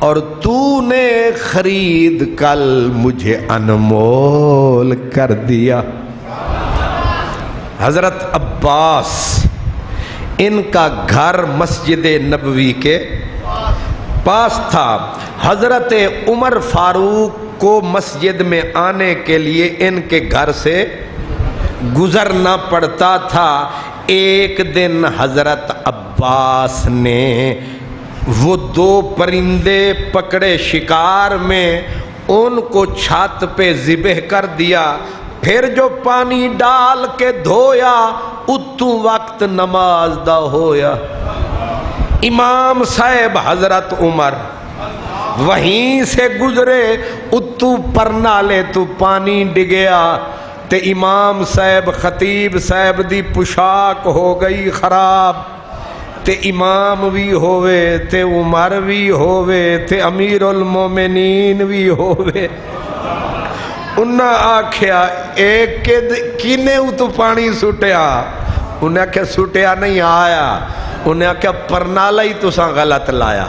اور تو نے خرید کل مجھے انمول کر دیا۔ حضرت عباس ان کا گھر مسجد نبوی کے پاس تھا۔ حضرت عمر فاروق کو مسجد میں آنے کے لیے ان کے گھر سے گزرنا پڑتا تھا۔ ایک دن حضرت عباس نے وہ 2 پرندے پکڑے شکار میں، ان کو چھت پہ ذبح کر دیا، پھر جو پانی ڈال کے دھویا اتو وقت نماز دا ہویا۔ امام صاحب حضرت عمر وہیں سے گزرے، اتو پرنالے تو پانی ڈگیا تے امام صاحب خطیب صاحب دی پوشاک ہو گئی خراب، تے امام بھی ہوئے تے عمر بھی ہوئے تے امیر المومنین بھی ہوئے۔ انہاں آکھیا ایک کینے اتو پانی سٹیا؟ انہیں آکھیا سٹیا نہیں آیا، انہیں آکھیا پرنالا ہی تساں غلط لایا۔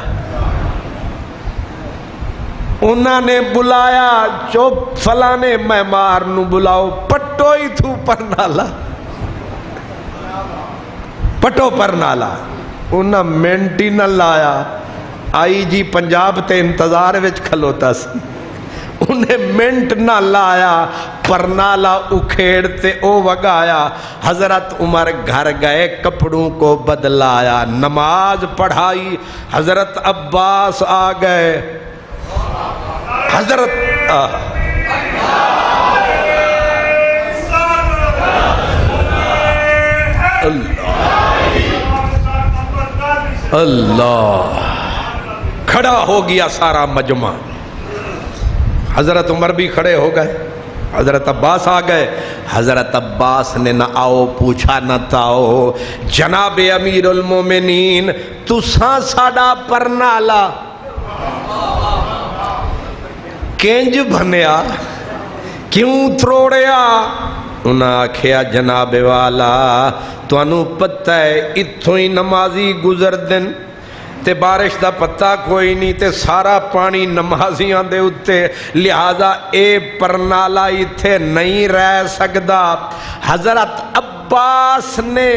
انہاں نے بلایا چوپ فلانے مہمار نو بلاؤ، پٹو ہی تھو پرنالا، پٹو پرنالا۔ انہاں منٹی نہ لایا، آئی جی پنجاب تے انتظار وچ کھلوتا سی، انہیں منٹ نہ لایا، پرنالا اکھیڑتے او وگایا۔ حضرت عمر گھر گئے، کپڑوں کو بدلایا، نماز پڑھائی۔ حضرت عباس آ گئے، حضرت اللہ کھڑا ہو گیا سارا مجمع، حضرت عمر بھی کھڑے ہو گئے، حضرت عباس آ گئے۔ حضرت عباس نے نہ آؤ پوچھا نہ تاؤ، جناب امیر المومنین تساں ساڈا پرنالا کنج بھنیا کیوں تروڑیا؟ انہاں آکھیا جناب والا تانوں پتہ ہے اتھوں ہی نمازی گزر دن تے بارش دا پتہ کوئی نہیں تے سارا پانی نمازیاں دے اتے، لہذا اے پرنالا ایتھے نہیں رہ سکدا۔ حضرت عباس نے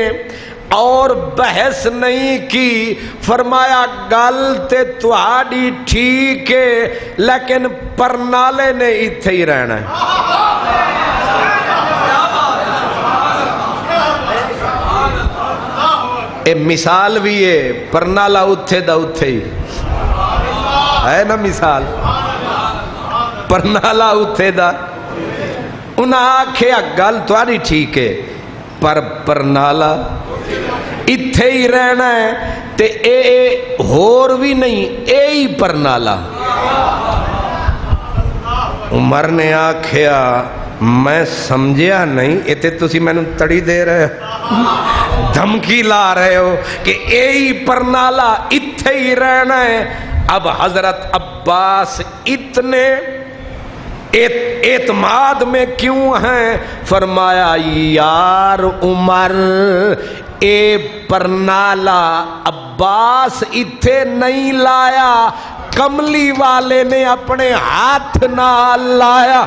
اور بحث نہیں کی، فرمایا گل تے تہاڈی ٹھیک ہے لیکن پرنالے نے ایتھے ہی رہنا ہے۔ اے مثال بھی ہے، پرنالا اتھے دا اتھے ہی ہے نا، مثال پرنالا اتھے دا۔ انہاں آکھیا گل تہاڈی ٹھیک ہے پر پرنالا اتھے ہی رہنا ہے تے اے ہور بھی نہیں، اے ہی پرنالا۔ عمر نے آکھیا میں سمجھیا نہیں، اے تے تسی مینوں تڑی دے رہے ہو، دھمکی لا رہے ہو کہ اے ہی پرنالا اتھے ہی رہنا ہے۔ اب حضرت عباس اتنے اعتماد میں کیوں ہیں؟ فرمایا یار عمر اے پرنالا عباس اتھے نہیں لایا، کملی والے نے اپنے ہاتھ نال لایا۔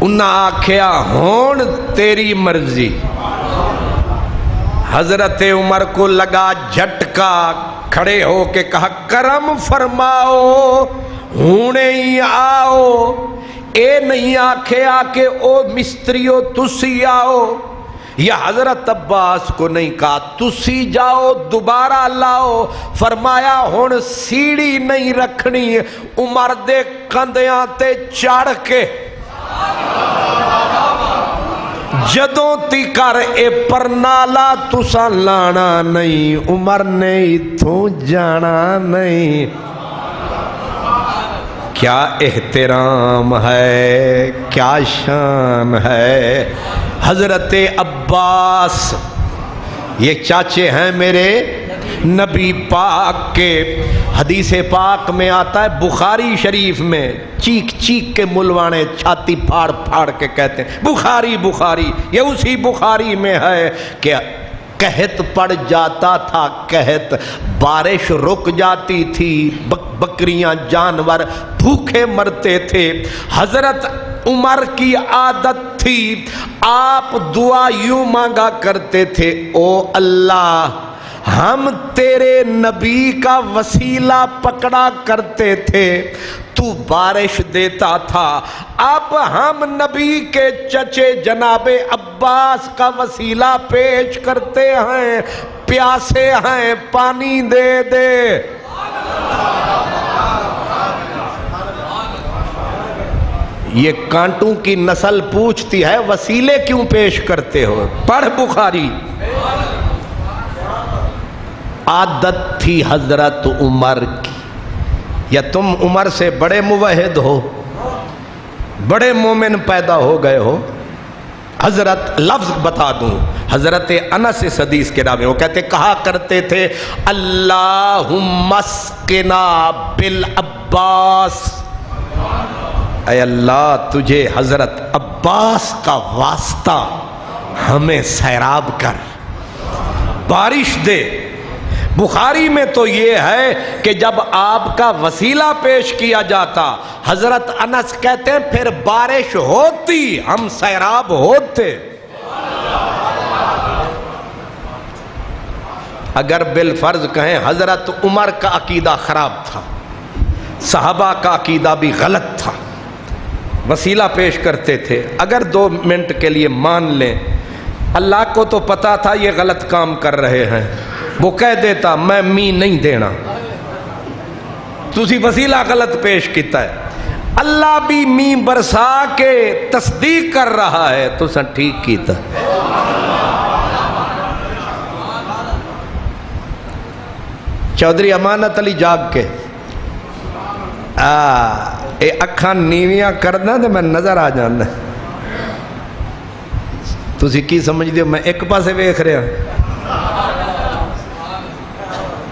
انہاں آکھیا ہون تیری مرضی۔ حضرت عمر کو لگا جھٹکا، کھڑے ہو کے کہا کرم فرماؤ ہونے ہی آؤ، اے نہیں آکھیا کہ او مستریو تسی آؤ، یا حضرت عباس کو نہیں کہا تسی جاؤ دوبارہ لاؤ۔ فرمایا ہن سیڑھی نہیں رکھنی، عمر دے کندیاں تے چڑھ کے جدوں تیکر اے پرنالا تساں لانا نہیں، عمر نے اتھوں جانا نہیں۔ کیا احترام ہے، کیا شان ہے۔ حضرت عباس یہ چاچے ہیں میرے نبی پاک کے، حدیث پاک میں آتا ہے بخاری شریف میں، چیخ چیخ کے ملوانے چھاتی پھاڑ پھاڑ کے کہتے ہیں بخاری بخاری، یہ اسی بخاری میں ہے کہ قحط پڑ جاتا تھا، قحط بارش رک جاتی تھی، بکریاں جانور بھوکے مرتے تھے۔ حضرت عمر کی عادت تھی آپ دعا یوں مانگا کرتے تھے او اللہ ہم تیرے نبی کا وسیلہ پکڑا کرتے تھے، تو بارش دیتا تھا، اب ہم نبی کے چچے جناب عباس کا وسیلہ پیش کرتے ہیں، پیاسے ہیں پانی دے دے۔ یہ کانٹوں کی نسل پوچھتی ہے وسیلے کیوں پیش کرتے ہو؟ پڑھ بخاری۔ عادت تھی حضرت عمر کی، یا تم عمر سے بڑے موحد ہو، بڑے مومن پیدا ہو گئے ہو؟ حضرت لفظ بتا دوں، حضرت انس اس حدیث کے راوی وہ کہتے کہا کرتے تھے اللہم اسقنا بالعباس، اے اللہ تجھے حضرت عباس کا واسطہ ہمیں سیراب کر، بارش دے۔ بخاری میں تو یہ ہے کہ جب آپ کا وسیلہ پیش کیا جاتا حضرت انس کہتے ہیں پھر بارش ہوتی ہم سیراب ہوتے۔ اگر بالفرض کہیں حضرت عمر کا عقیدہ خراب تھا، صحابہ کا عقیدہ بھی غلط تھا، وسیلہ پیش کرتے تھے، اگر 2 منٹ کے لیے مان لیں اللہ کو تو پتا تھا یہ غلط کام کر رہے ہیں، وہ کہہ دیتا میں می نہیں دینا، تسی وسیلہ غلط پیش کیتا ہے، اللہ بھی می برسا کے تصدیق کر رہا ہے تو سن ٹھیک کیتا۔ چودھری امانت علی جاگ کے اے اکھاں نیویاں کرنا تے میں نظر آ جانا. تسی کی سمجھ دیو میں ایک پاسے ویکھ رہا.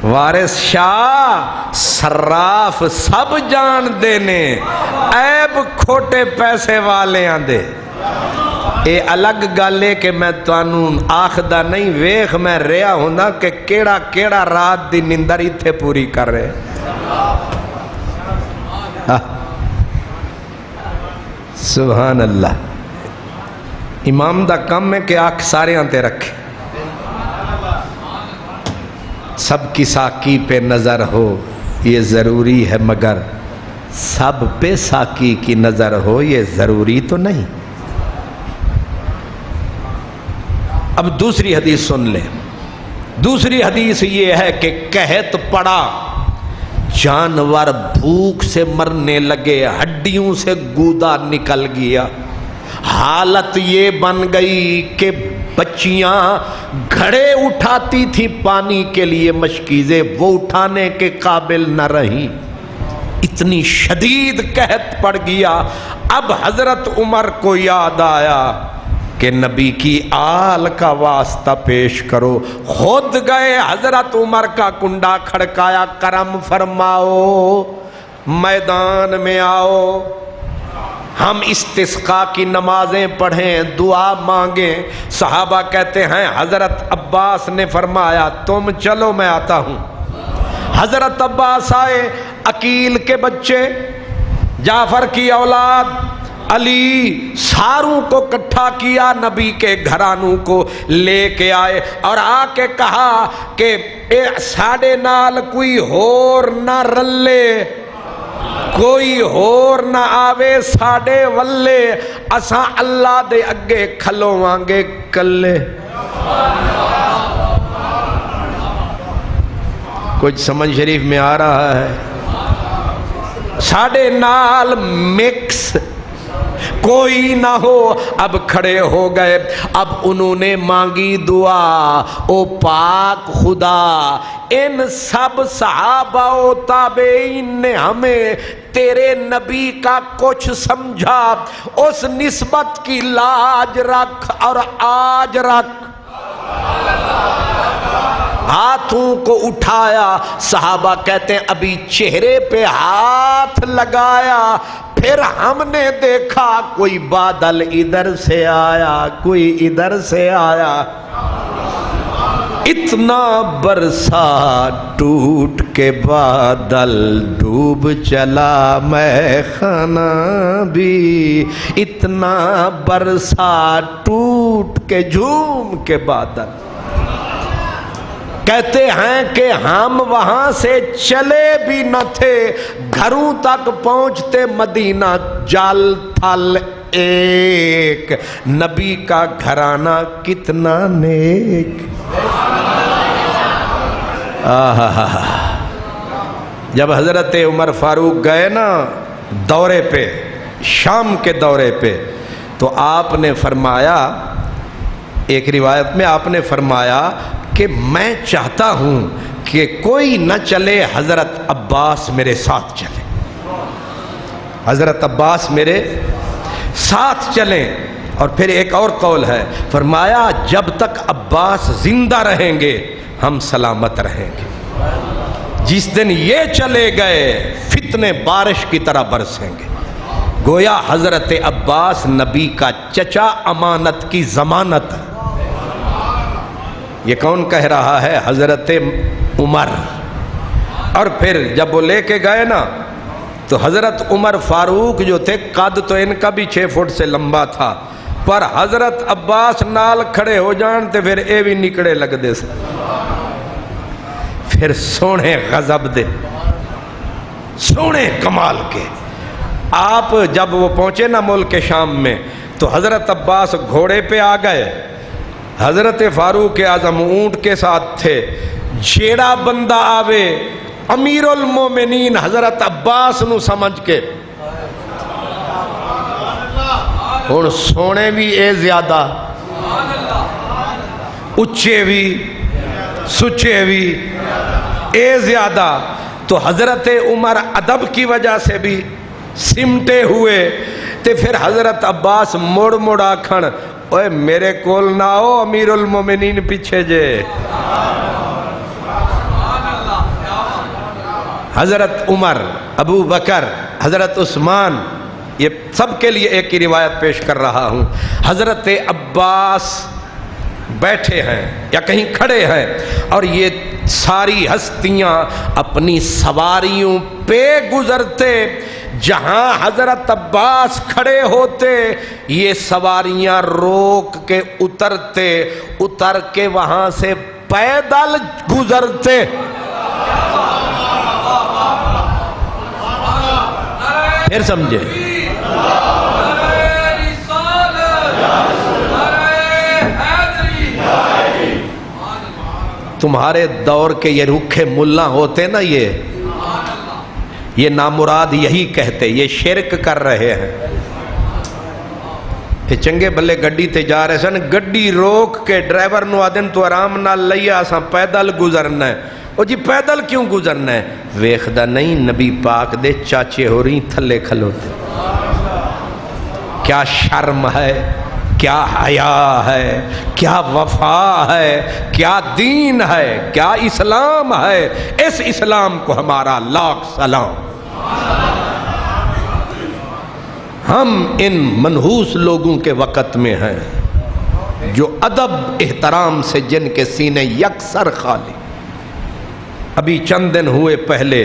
وارث شاہ صراف سب جان دینے عیب کھوٹے پیسے والے آندے. اے الگ گل ہے کہ میں تانوں آخدا نہیں ویکھ میں رہا ہوندا کہ کیڑا کیڑا رات دی نیندر ایتھے پوری کر رہے. سبحان اللہ. امام دا کم ہے کہ آنکھ سارے آنتے رکھے. سب کی ساقی پہ نظر ہو یہ ضروری ہے مگر سب پہ ساقی کی نظر ہو یہ ضروری تو نہیں. اب دوسری حدیث سن لے. دوسری حدیث یہ ہے کہ قحط پڑا, جانور بھوک سے مرنے لگے, ہڈیوں سے گودا نکل گیا. حالت یہ بن گئی کہ بچیاں گھڑے اٹھاتی تھی پانی کے لیے مشکیزیں, وہ اٹھانے کے قابل نہ رہیں. اتنی شدید قحط پڑ گیا. اب حضرت عمر کو یاد آیا کہ نبی کی آل کا واسطہ پیش کرو. خود گئے حضرت عمر کا کنڈا کھڑکایا, کرم فرماؤ میدان میں آؤ, ہم استسقاء کی نمازیں پڑھیں, دعا مانگیں. صحابہ کہتے ہیں حضرت عباس نے فرمایا تم چلو میں آتا ہوں. حضرت عباس آئے, عقیل کے بچے, جعفر کی اولاد, علی, ساروں کو اکٹھا کیا, نبی کے گھرانوں کو لے کے آئے اور آ کے کہا کہ اے ساڑے نال کوئی ہور نہ رلے, کوئی ہور نہ آوے ساڑے ولے, اساں اللہ دے اگے کھلو وانگے کلے. کچھ سمجھ شریف میں آ رہا ہے؟ ساڑے نال مکس کوئی نہ ہو. اب کھڑے ہو گئے. اب انہوں نے مانگی دعا, او پاک خدا ان سب صحابہ و تابعین نے ہمیں تیرے نبی کا کچھ سمجھا, اس نسبت کی لاج رکھ اور آج رکھ. ہاتھوں کو اٹھایا. صحابہ کہتے ہیں ابھی چہرے پہ ہاتھ لگایا, پھر ہم نے دیکھا کوئی بادل ادھر سے آیا, کوئی ادھر سے آیا. اتنا برسا ٹوٹ کے بادل ڈوب چلا میں خانہ بھی, اتنا برسا ٹوٹ کے جھوم کے بادل. کہتے ہیں کہ ہم وہاں سے چلے بھی نہ تھے, گھروں تک پہنچتے مدینہ جال تھل ایک. نبی کا گھرانہ کتنا نیک. جب حضرت عمر فاروق گئے نا دورے پہ, شام کے دورے پہ, تو آپ نے فرمایا, ایک روایت میں آپ نے فرمایا کہ میں چاہتا ہوں کہ کوئی نہ چلے, حضرت عباس میرے ساتھ چلے, حضرت عباس میرے ساتھ چلیں. اور پھر ایک اور قول ہے, فرمایا جب تک عباس زندہ رہیں گے ہم سلامت رہیں گے. جس دن یہ چلے گئے فتنے بارش کی طرح برسیں گے. گویا حضرت عباس نبی کا چچا, امانت کی ضمانت ہے. یہ کون کہہ رہا ہے؟ حضرت عمر. اور پھر جب وہ لے کے گئے نا تو حضرت عمر فاروق جو تھے, قد تو ان کا بھی 6 فٹ سے لمبا تھا, پر حضرت عباس نال کھڑے ہو جان تے پھر اے بھی نکڑے لگ دے سے. پھر سونے غضب دے, سونے کمال کے. آپ جب وہ پہنچے نا ملک شام میں تو حضرت عباس گھوڑے پہ آ گئے, حضرت فاروق اعظم اونٹ کے ساتھ تھے. جیڑا بندہ آوے امیر المومنین حضرت عباس نو سمجھ کے, ہن سونے بھی اے زیادہ, اچے بھی سچے بھی, اے زیادہ تو حضرت عمر ادب کی وجہ سے بھی سمٹے ہوئے تے پھر حضرت عباس مڑ مڑ آکھن اوے میرے کول نہ آؤ امیر المومنین پیچھے جے. حضرت عمر، ابو بکر، حضرت عثمان، یہ سب کے لیے ایک ہی روایت پیش کر رہا ہوں. حضرت عباس بیٹھے ہیں یا کہیں کھڑے ہیں اور یہ ساری ہستیاں اپنی سواریوں پہ گزرتے، جہاں حضرت عباس کھڑے ہوتے یہ سواریاں روک کے اترتے، اتر کے وہاں سے پیدل گزرتے. پھر سمجھے؟ تمہارے دور کے یہ رکھے ملا ہوتے نا، یہ نامراد یہی کہتے یہ شرک کر رہے ہیں. یہ چنگے بلے گڈی تے جا رہے سن، گڈی روک کے ڈرائیور نو آدن تو آرام نہ لیا اساں پیدل گزرنا ہے. او جی پیدل کیوں گزرنا ہے؟ ویکھدا نہیں نبی پاک دے چاچے ہو رہی تھلے کھلوتے. کیا شرم ہے، کیا حیا ہے، کیا وفا ہے، کیا دین ہے، کیا اسلام ہے. اس اسلام کو ہمارا لاکھ سلام. ہم ان منحوس لوگوں کے وقت میں ہیں جو ادب احترام سے جن کے سینے یکسر خالی. ابھی چند دن ہوئے پہلے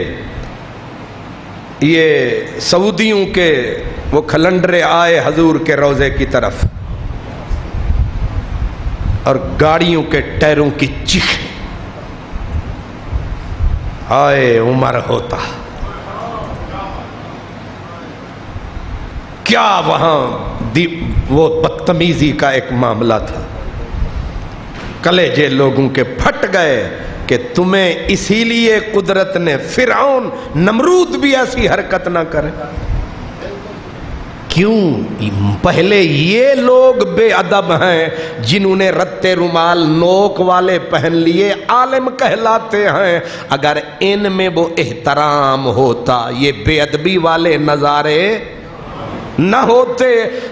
یہ سعودیوں کے وہ کھلنڈرے آئے حضور کے روضے کی طرف اور گاڑیوں کے ٹائروں کی چیخ. آئے عمر ہوتا کیا وہاں وہ بدتمیزی کا ایک معاملہ تھا. کلیجے لوگوں کے پھٹ گئے کہ تمہیں اسی لیے قدرت نے فرعون نمرود بھی ایسی حرکت نہ کرے. کیوں؟ پہلے یہ لوگ بے ادب ہیں جنہوں نے رتے رومال نوک والے پہن لیے، عالم کہلاتے ہیں. اگر ان میں وہ احترام ہوتا، یہ بے ادبی والے نظارے نہ ہوتے.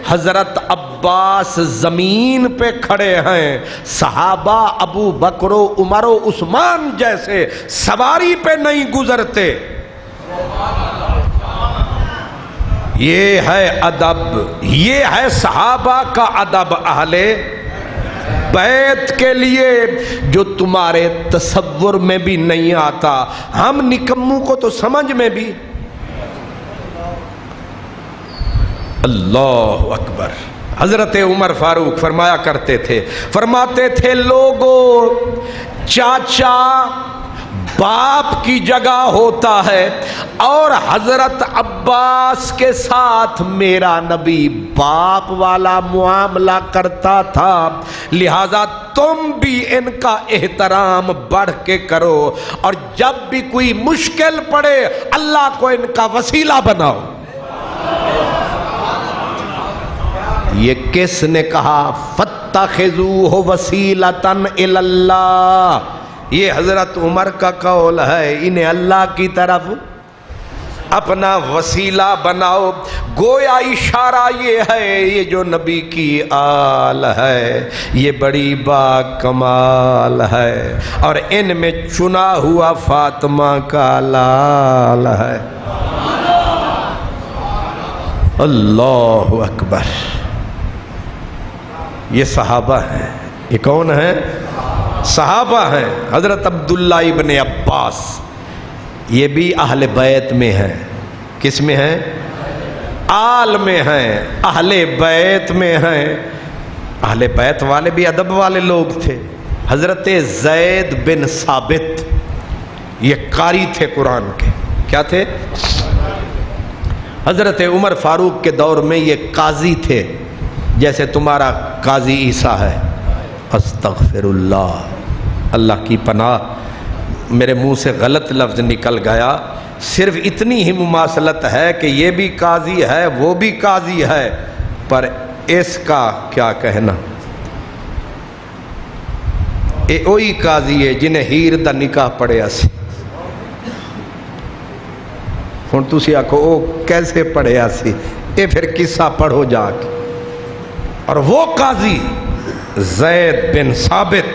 حضرت عباس زمین پہ کھڑے ہیں، صحابہ ابو بکر و عمر و عثمان جیسے سواری پہ نہیں گزرتے. یہ ہے ادب، یہ ہے صحابہ کا ادب اہل بیت کے لیے جو تمہارے تصور میں بھی نہیں آتا. ہم نکموں کو تو سمجھ میں بھی. اللہ اکبر. حضرت عمر فاروق فرمایا کرتے تھے، فرماتے تھے لوگوں چاچا باپ کی جگہ ہوتا ہے اور حضرت عباس کے ساتھ میرا نبی باپ والا معاملہ کرتا تھا، لہذا تم بھی ان کا احترام بڑھ کے کرو اور جب بھی کوئی مشکل پڑے اللہ کو ان کا وسیلہ بناؤ. یہ کس نے کہا؟ فاتخذوہ وسیلۃ الی اللہ. یہ حضرت عمر کا قول ہے، انہیں اللہ کی طرف اپنا وسیلہ بناؤ. گویا اشارہ یہ ہے یہ جو نبی کی آل ہے یہ بڑی با کمال ہے اور ان میں چنا ہوا فاطمہ کا لال ہے. اللہ اکبر. یہ صحابہ ہیں. یہ کون ہیں؟ صحابہ ہیں. حضرت عبداللہ ابن عباس یہ بھی اہل بیت میں ہیں. کس میں ہیں؟ آل میں ہیں، اہل بیت میں ہیں. اہل بیت والے بھی ادب والے لوگ تھے. حضرت زید بن ثابت یہ قاری تھے قرآن کے. کیا تھے؟ حضرت عمر فاروق کے دور میں یہ قاضی تھے جیسے تمہارا قاضی عیسیٰ ہے. استغفر اللہ، اللہ کی پناہ، میرے منہ سے غلط لفظ نکل گیا. صرف اتنی ہی مماثلت ہے کہ یہ بھی قاضی ہے وہ بھی قاضی ہے، پر اس کا کیا کہنا. وہی قاضی ہے جنہیں ہیر دا نکاح پڑھیا سی. ہن تسی آکھو او کیسے پڑھیا سی، اے پھر قصہ پڑھو جا کے۔ اور وہ قاضی زید بن ثابت،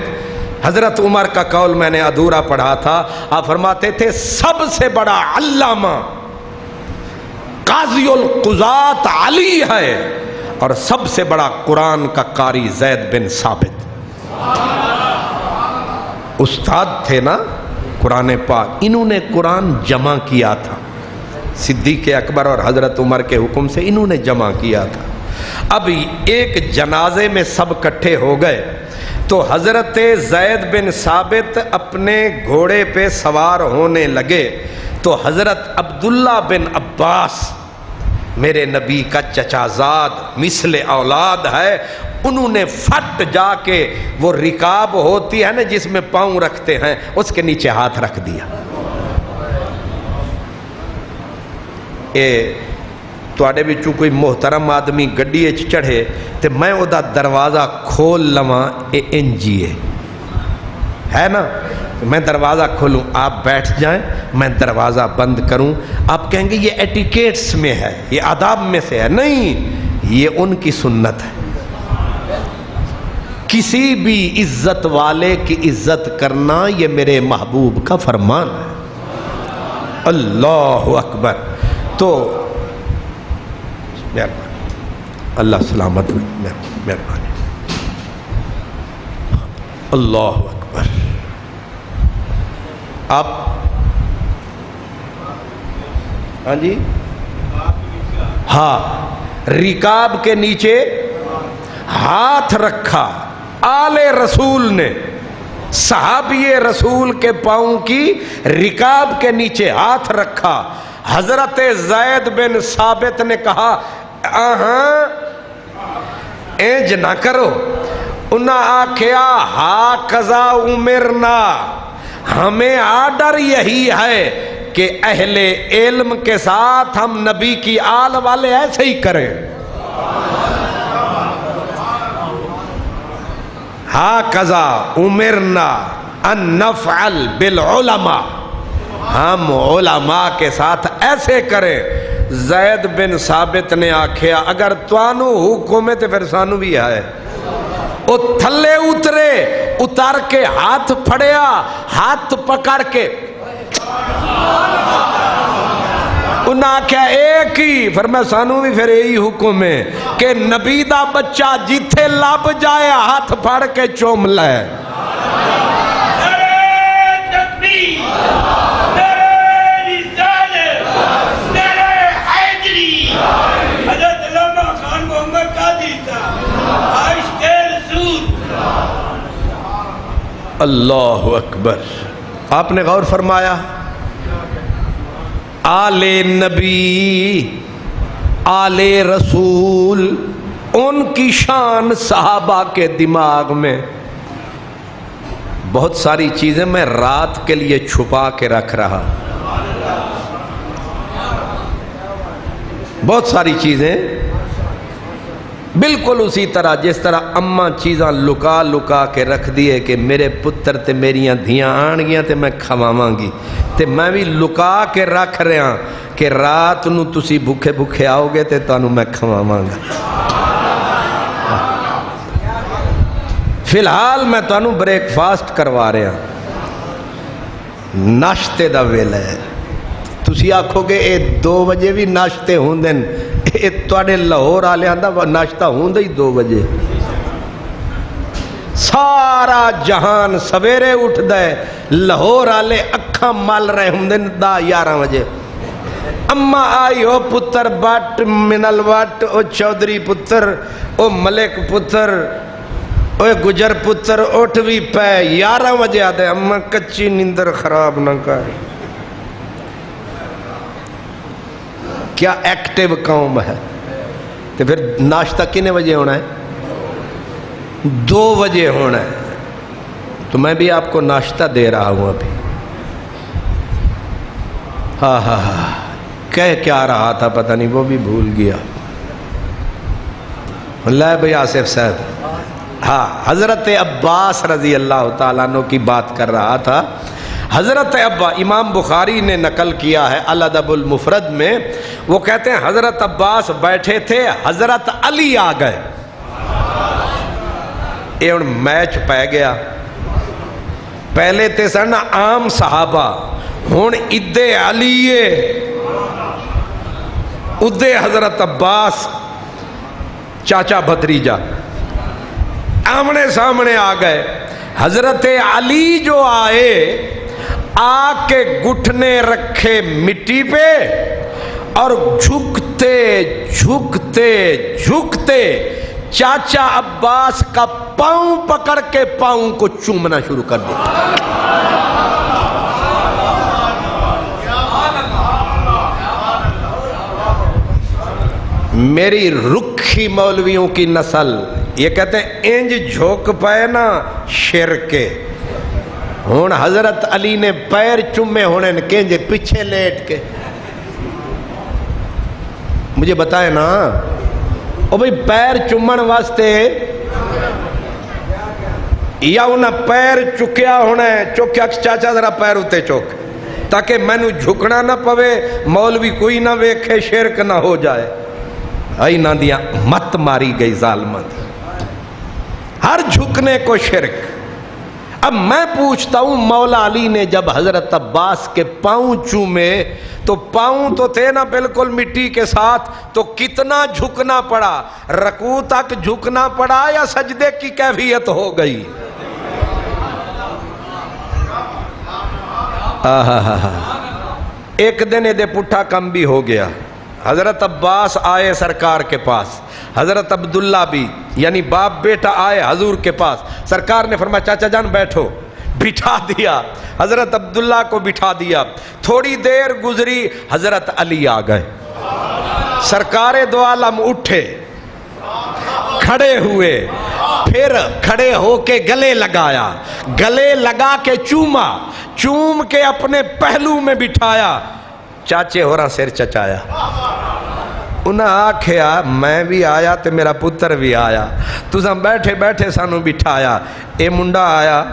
حضرت عمر کا قول میں نے ادھورا پڑھا تھا، آپ فرماتے تھے سب سے بڑا علامہ قاضی القضات علی ہے، اور سب سے بڑا قرآن کا قاری زید بن ثابت۔ استاد تھے نا قرآن پاک، انہوں نے قرآن جمع کیا تھا، صدیق اکبر اور حضرت عمر کے حکم سے انہوں نے جمع کیا تھا۔ اب ایک جنازے میں سب اکٹھے ہو گئے تو حضرت زید بن ثابت اپنے گھوڑے پہ سوار ہونے لگے تو حضرت عبداللہ بن عباس، میرے نبی کا چچا زاد مثل اولاد ہے، انہوں نے فٹ جا کے وہ رکاب ہوتی ہے نا جس میں پاؤں رکھتے ہیں، اس کے نیچے ہاتھ رکھ دیا۔ تواڈے وچوں کوئی محترم آدمی گڈی وچ چڑھے تے میں او دا دروازہ کھول لواں، اے انجی ہے نا، میں دروازہ کھولوں، آپ بیٹھ جائیں، میں دروازہ بند کروں، آپ کہیں گے یہ ایٹیکیٹس میں ہے، یہ آداب میں سے ہے، نہیں، یہ ان کی سنت ہے۔ کسی بھی عزت والے کی عزت کرنا یہ میرے محبوب کا فرمان ہے۔ اللہ اکبر۔ تو اللہ سلامت، مہربانی، اللہ اکبر۔ آپ ہاں جی، ہاں، رکاب کے نیچے ہاتھ رکھا آل رسول نے، صحابی رسول کے پاؤں کی رکاب کے نیچے ہاتھ رکھا۔ حضرت زید بن ثابت نے کہا انج نہ کرو، انہاں آکھیا ہا قضا امرنا، ہمیں آرڈر یہی ہے کہ اہل علم کے ساتھ ہم نبی کی آل والے ایسے ہی کریں۔ ہا قضا امرنا ان نفعل بالعلماء، ہم علماء کے ساتھ ایسے کریں۔ زید بن ثابت نے آکھیا اگر توانو حکم ہے تو پھر سانو بھی ہے۔ وہ تھلے اترے، اتار کے ہاتھ پھڑیا، ہاتھ پکڑ کے انہاں آکھیا ایک ہی، فرمایا سانو بھی پھر یہی حکم ہے کہ نبی دا بچہ جتھے لب جائے ہاتھ پھڑ کے چوم لے۔ اللہ اکبر۔ آپ نے غور فرمایا آل نبی، آل رسول، ان کی شان صحابہ کے دماغ میں بہت ساری چیزیں میں رات کے لیے چھپا کے رکھ رہا، بہت ساری چیزیں بالکل اسی طرح جس طرح اماں چیزاں لکا لکا کے رکھ دیے کہ میرے پتر تے میریاں دھیاں آن گیاں تے میں کھواواں گی، تے میں بھی لکا کے رکھ رہا کہ رات نو تسی بھوکے بھوکے آؤ گے تے تانوں میں کھواواں گا۔ فی الحال میں تانوں بریک فاسٹ کروا رہا، ناشتے دا ویلا ہے۔ تسی آکھو گے اے 2 بجے بھی ناشتے ہوندے، اے تواڈے لاہور والے دا ناشتہ ہوندا ہی 2 بجے۔ سارا جہان سویرے اٹھدا ہے، لاہور والے اکھاں مل رہے ہوندے 10-11 بجے۔ اما آئی او پتر بٹ منل وٹ، او چودھری پتر، او ملک پتر، او گجر پتر، اٹھ بھی پے 11 بجے آدھے اما کچی نیندر خراب نہ کر۔ کیا ایکٹیو قوم ہے۔ تو پھر ناشتہ کتنے بجے ہونا ہے؟ 2 بجے ہونا ہے۔ تو میں بھی آپ کو ناشتہ دے رہا ہوں ابھی۔ ہاں ہاں ہاں، کہہ کیا رہا تھا پتہ نہیں، وہ بھی بھول گیا۔ اللہ بھائی آصف صاحب، ہاں، حضرت عباس رضی اللہ تعالیٰ عنہ کی بات کر رہا تھا۔ حضرت ابا، امام بخاری نے نقل کیا ہے الادب المفرد میں، وہ کہتے ہیں حضرت عباس بیٹھے تھے، حضرت علی آ گئے، یہ ہن میچ پہ گیا، پہلے تے سن عام صحابہ، ہن ادے علی ادے حضرت عباس چاچا بھتریجا آمنے سامنے آ گئے۔ حضرت علی جو آئے، آ کے گھٹنے رکھے مٹی پہ اور جھکتے جھکتے جھکتے چاچا عباس کا پاؤں پکڑ کے پاؤں کو چومنا شروع کر دیا۔ میری رکھی مولویوں کی نسل یہ کہتے ہیں انج جھوک پائے نا شرکے، ہون حضرت علی نے پیر چومے ہونے کنجے پیچھے لیٹ کے، مجھے بتائے نا او بھئی پیر چومن واسطے یا انہاں پیر چکیا ہونا ہے، چکیا چاچا ذرا پیر ہوتے چوک تاکہ میں نو جھکنا نہ پوے، مولوی کوئی نہ ویکھے، شرک نہ ہو جائے۔ آئی نہ دیا مت ماری گئی ظالمت، ہر جھکنے کو شرک۔ اب میں پوچھتا ہوں مولا علی نے جب حضرت عباس کے پاؤں چومے تو پاؤں تو تھے نا بالکل مٹی کے ساتھ، تو کتنا جھکنا پڑا؟ رکوع تک جھکنا پڑا یا سجدے کی کیفیت ہو گئی؟ ایک دن دے پٹھا کم بھی ہو گیا، حضرت عباس آئے سرکار کے پاس، حضرت عبداللہ بھی یعنی باپ بیٹا آئے حضور کے پاس، سرکار نے فرمایا چاچا جان بیٹھو، بٹھا دیا، حضرت عبداللہ کو بٹھا دیا۔ تھوڑی دیر گزری، حضرت علی آ گئے، سرکار دو عالم اٹھے، کھڑے ہوئے، پھر کھڑے ہو کے گلے لگایا، گلے لگا کے چوما، چوم کے اپنے پہلو میں بٹھایا، چاچے ہو رہا سر چچایا، انہاں آکھیا میں بھی آیا تے میرا پتر بھی آیا، تساں بیٹھے بیٹھے سانو بٹھایا، اے منڈا آیا،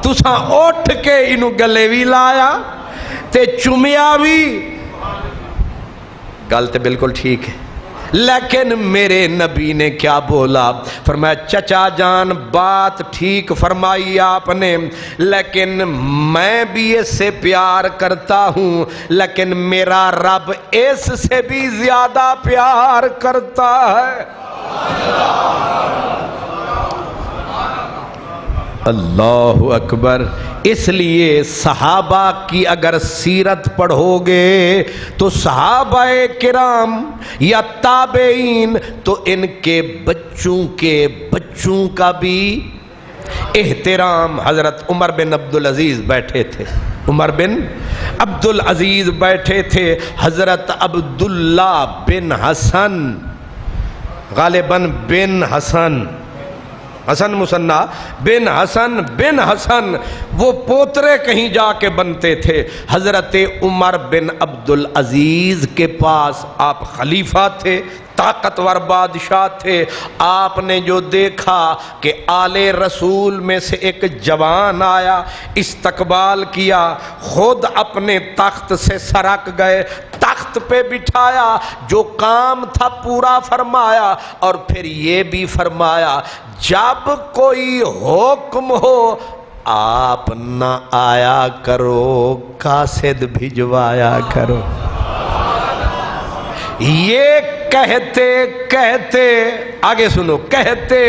تساں اٹھ کے انہوں گلے بھی لایا تے چمیا بھی، گل تے بالکل ٹھیک ہے، لیکن میرے نبی نے کیا بولا؟ فرمایا چچا جان بات ٹھیک فرمائی آپ نے، لیکن میں بھی اس سے پیار کرتا ہوں، لیکن میرا رب اس سے بھی زیادہ پیار کرتا ہے۔ اللہ اکبر۔ اس لیے صحابہ کی اگر سیرت پڑھو گے تو صحابہ کرام یا تابعین تو ان کے بچوں کا بھی احترام۔ حضرت عمر بن عبدالعزیز بیٹھے تھے، عمر بن عبدالعزیز بیٹھے تھے، حضرت عبداللہ بن حسن، غالباً بن حسن مسنہ بن حسن وہ پوترے کہیں جا کے بنتے تھے حضرت عمر بن عبدالعزیز کے پاس۔ آپ خلیفہ تھے، طاقتور بادشاہ تھے، آپ نے جو دیکھا کہ آل رسول میں سے ایک جوان آیا، استقبال کیا، خود اپنے تخت سے سرک گئے، تخت پہ بٹھایا، جو کام تھا پورا فرمایا، اور پھر یہ بھی فرمایا جب کوئی حکم ہو آپ نہ آیا کرو، قاصد بھجوایا کرو۔ یہ کہتے آگے سنو، کہتے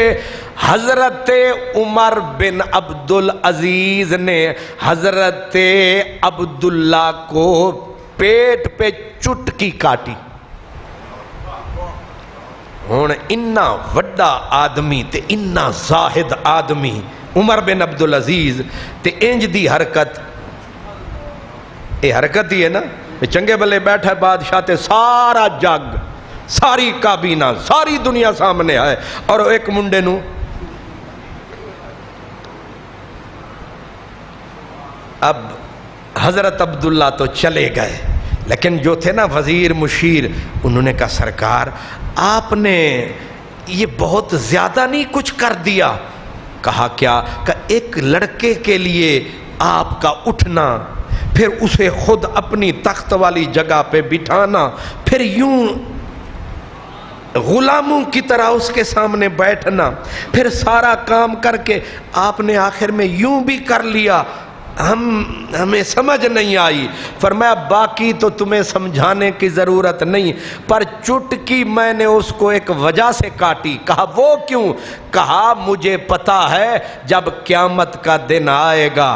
حضرت عمر بن عبدالعزیز نے حضرت عبداللہ کو پیٹ پہ چٹکی کاٹی۔ ہن اتنا وڈا آدمی تے اتنا زاہد آدمی عمر بن عبدالعزیز تے انج دی حرکت، یہ حرکت ہی ہے نا، چنگے بلے بیٹھا ہے بادشاہ تے سارا جگ، ساری کابینہ، ساری دنیا سامنے ہے، اور ایک منڈے نو اب حضرت عبداللہ تو چلے گئے، لیکن جو تھے نا وزیر مشیر، انہوں نے کہا سرکار آپ نے یہ بہت زیادہ نہیں کچھ کر دیا؟ کہا کیا؟ کہ ایک لڑکے کے لیے آپ کا اٹھنا، پھر اسے خود اپنی تخت والی جگہ پہ بٹھانا، پھر یوں غلاموں کی طرح اس کے سامنے بیٹھنا، پھر سارا کام کر کے آپ نے آخر میں یوں بھی کر لیا، ہمیں سمجھ نہیں آئی۔ فرمایا باقی تو تمہیں سمجھانے کی ضرورت نہیں، پر چٹکی میں نے اس کو ایک وجہ سے کاٹی۔ کہا وہ کیوں؟ کہا مجھے پتا ہے جب قیامت کا دن آئے گا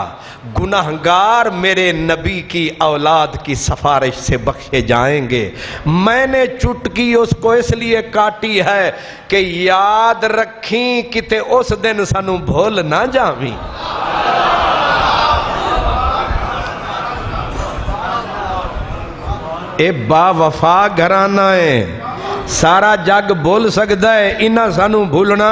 گناہگار میرے نبی کی اولاد کی سفارش سے بخشے جائیں گے۔ میں نے چٹکی اس کو اس لیے کاٹی ہے کہ یاد رکھیں کتے اس دن سانو بھول نہ جاویں۔ اے با وفا گھرانہ ہے، سارا جگ بول سکتا ہے، انہاں سانو بھولنا۔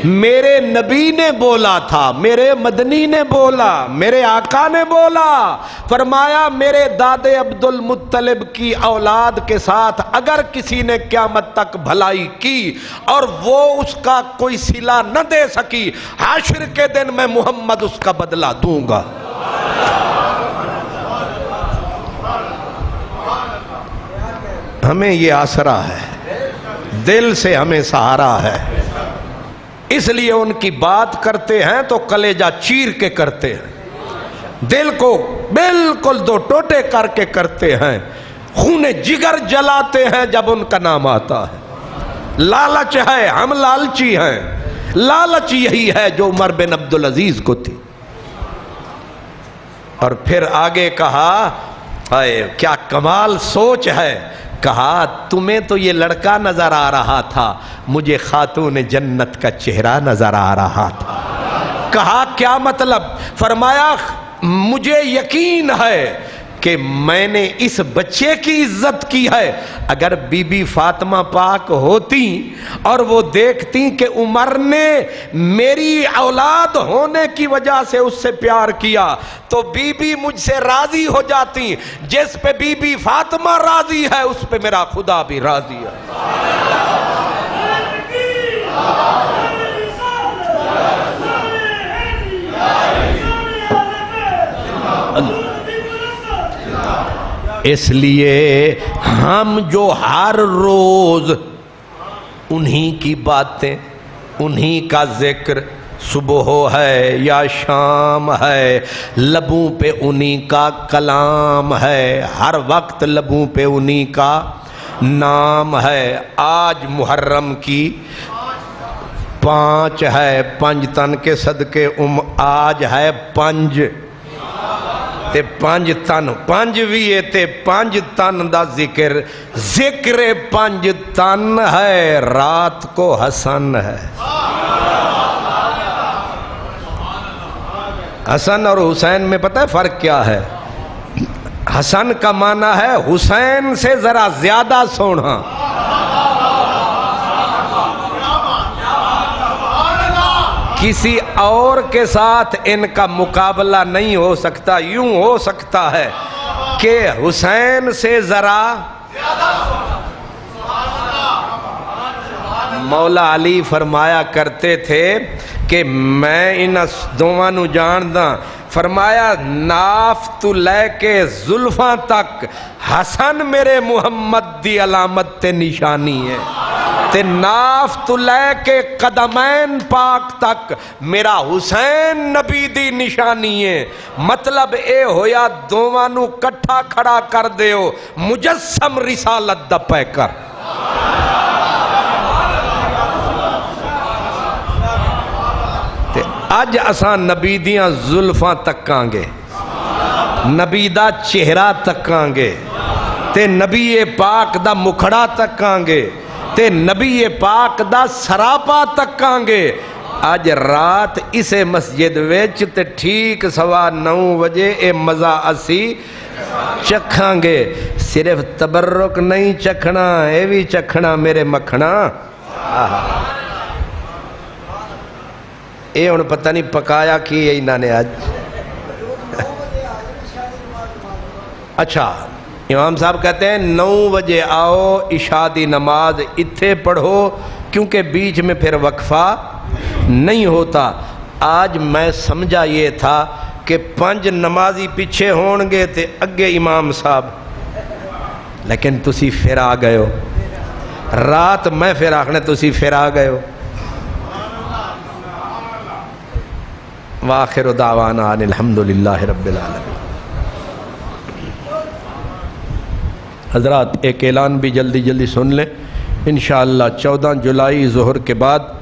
میرے نبی نے بولا تھا، میرے مدنی نے بولا، میرے آقا نے بولا، فرمایا میرے دادے عبد المطلب کی اولاد کے ساتھ اگر کسی نے قیامت تک بھلائی کی اور وہ اس کا کوئی صلہ نہ دے سکی، حشر کے دن میں محمد اس کا بدلہ دوں گا۔ ہمیں یہ آسرا ہے، دل سے ہمیں سہارا ہے، اس لیے ان کی بات کرتے ہیں تو کلیجہ چیر کے کرتے ہیں، دل کو بالکل دو ٹوٹے کر کے کرتے ہیں، خون جگر جلاتے ہیں جب ان کا نام آتا ہے۔ لالچ ہے، ہم لالچی ہیں، لالچ یہی ہے جو عمر بن عبدالعزیز کو تھی۔ اور پھر آگے کہا کیا کمال سوچ ہے، کہا تمہیں تو یہ لڑکا نظر آ رہا تھا، مجھے خاتون جنت کا چہرہ نظر آ رہا تھا۔ کہا کیا مطلب؟ فرمایا مجھے یقین ہے کہ میں نے اس بچے کی عزت کی ہے، اگر بی بی فاطمہ پاک ہوتی اور وہ دیکھتی کہ عمر نے میری اولاد ہونے کی وجہ سے اس سے پیار کیا تو بی بی مجھ سے راضی ہو جاتی، جس پہ بی بی فاطمہ راضی ہے اس پہ میرا خدا بھی راضی ہے۔ اس لیے ہم جو ہر روز انہی کی باتیں، انہی کا ذکر، صبح ہے یا شام ہے، لبوں پہ انہی کا کلام ہے، ہر وقت لبوں پہ انہی کا نام ہے۔ آج محرم کی 5 ہے، 5 تن کے صدقے آج ہے 5 تے 5 تن، 5 بھی تے 5 تن دا ذکر، ذکر 5 تن ہے، رات کو حسن ہے۔ حسن اور حسین میں پتہ ہے فرق کیا ہے؟ حسن کا معنی ہے حسین سے ذرا زیادہ سونا، کسی اور کے ساتھ ان کا مقابلہ نہیں ہو سکتا۔ یوں ہو سکتا ہے کہ حسین سے ذرا، مولا علی فرمایا کرتے تھے کہ میں ان دونوں نو جاندا، فرمایا ناف تو لے کے زلفاں تک حسن میرے محمد دی علامت تے نشانی ہے، تے ناف تو لے کے قدمین پاک تک میرا حسین نبی دی نشانی ہے۔ مطلب اے ہویا دونوں نو کٹھا کھڑا کر دیو، مجسم رسالت دا پیکر۔ اج اساں نبی دیاں زلفاں تکاں گے، نبی دا چہرہ تکاں گے، تے نبی پاک دا مکھڑا تکاں گے، تے نبی پاک دا سراپا تکاں گے۔ اج رات اسے مسجد وچ تے ٹھیک 9:15 بجے اے مزہ اسی چکھاں گے۔ صرف تبرک نہیں چکھنا، اے بھی چکھنا میرے مکھنا۔ اے ہن پتہ نہیں پکایا کی انہاں نے اج۔ اچھا امام صاحب کہتے ہیں 9 بجے آؤ، عشاء دی نماز اتھے پڑھو کیونکہ بیچ میں پھر وقفہ نہیں ہوتا۔ آج میں سمجھا یہ تھا کہ 5 نمازی پیچھے ہون گے تے اگے امام صاحب، لیکن تسی پھر آ گئے ہو، رات میں پھر آخنے تسی پھر آ گئے ہو۔ وآخر دعوانا ان الحمدللہ رب العالمین۔ حضرات ایک اعلان بھی جلدی جلدی سن لیں، انشاءاللہ 14 جولائی ظہر کے بعد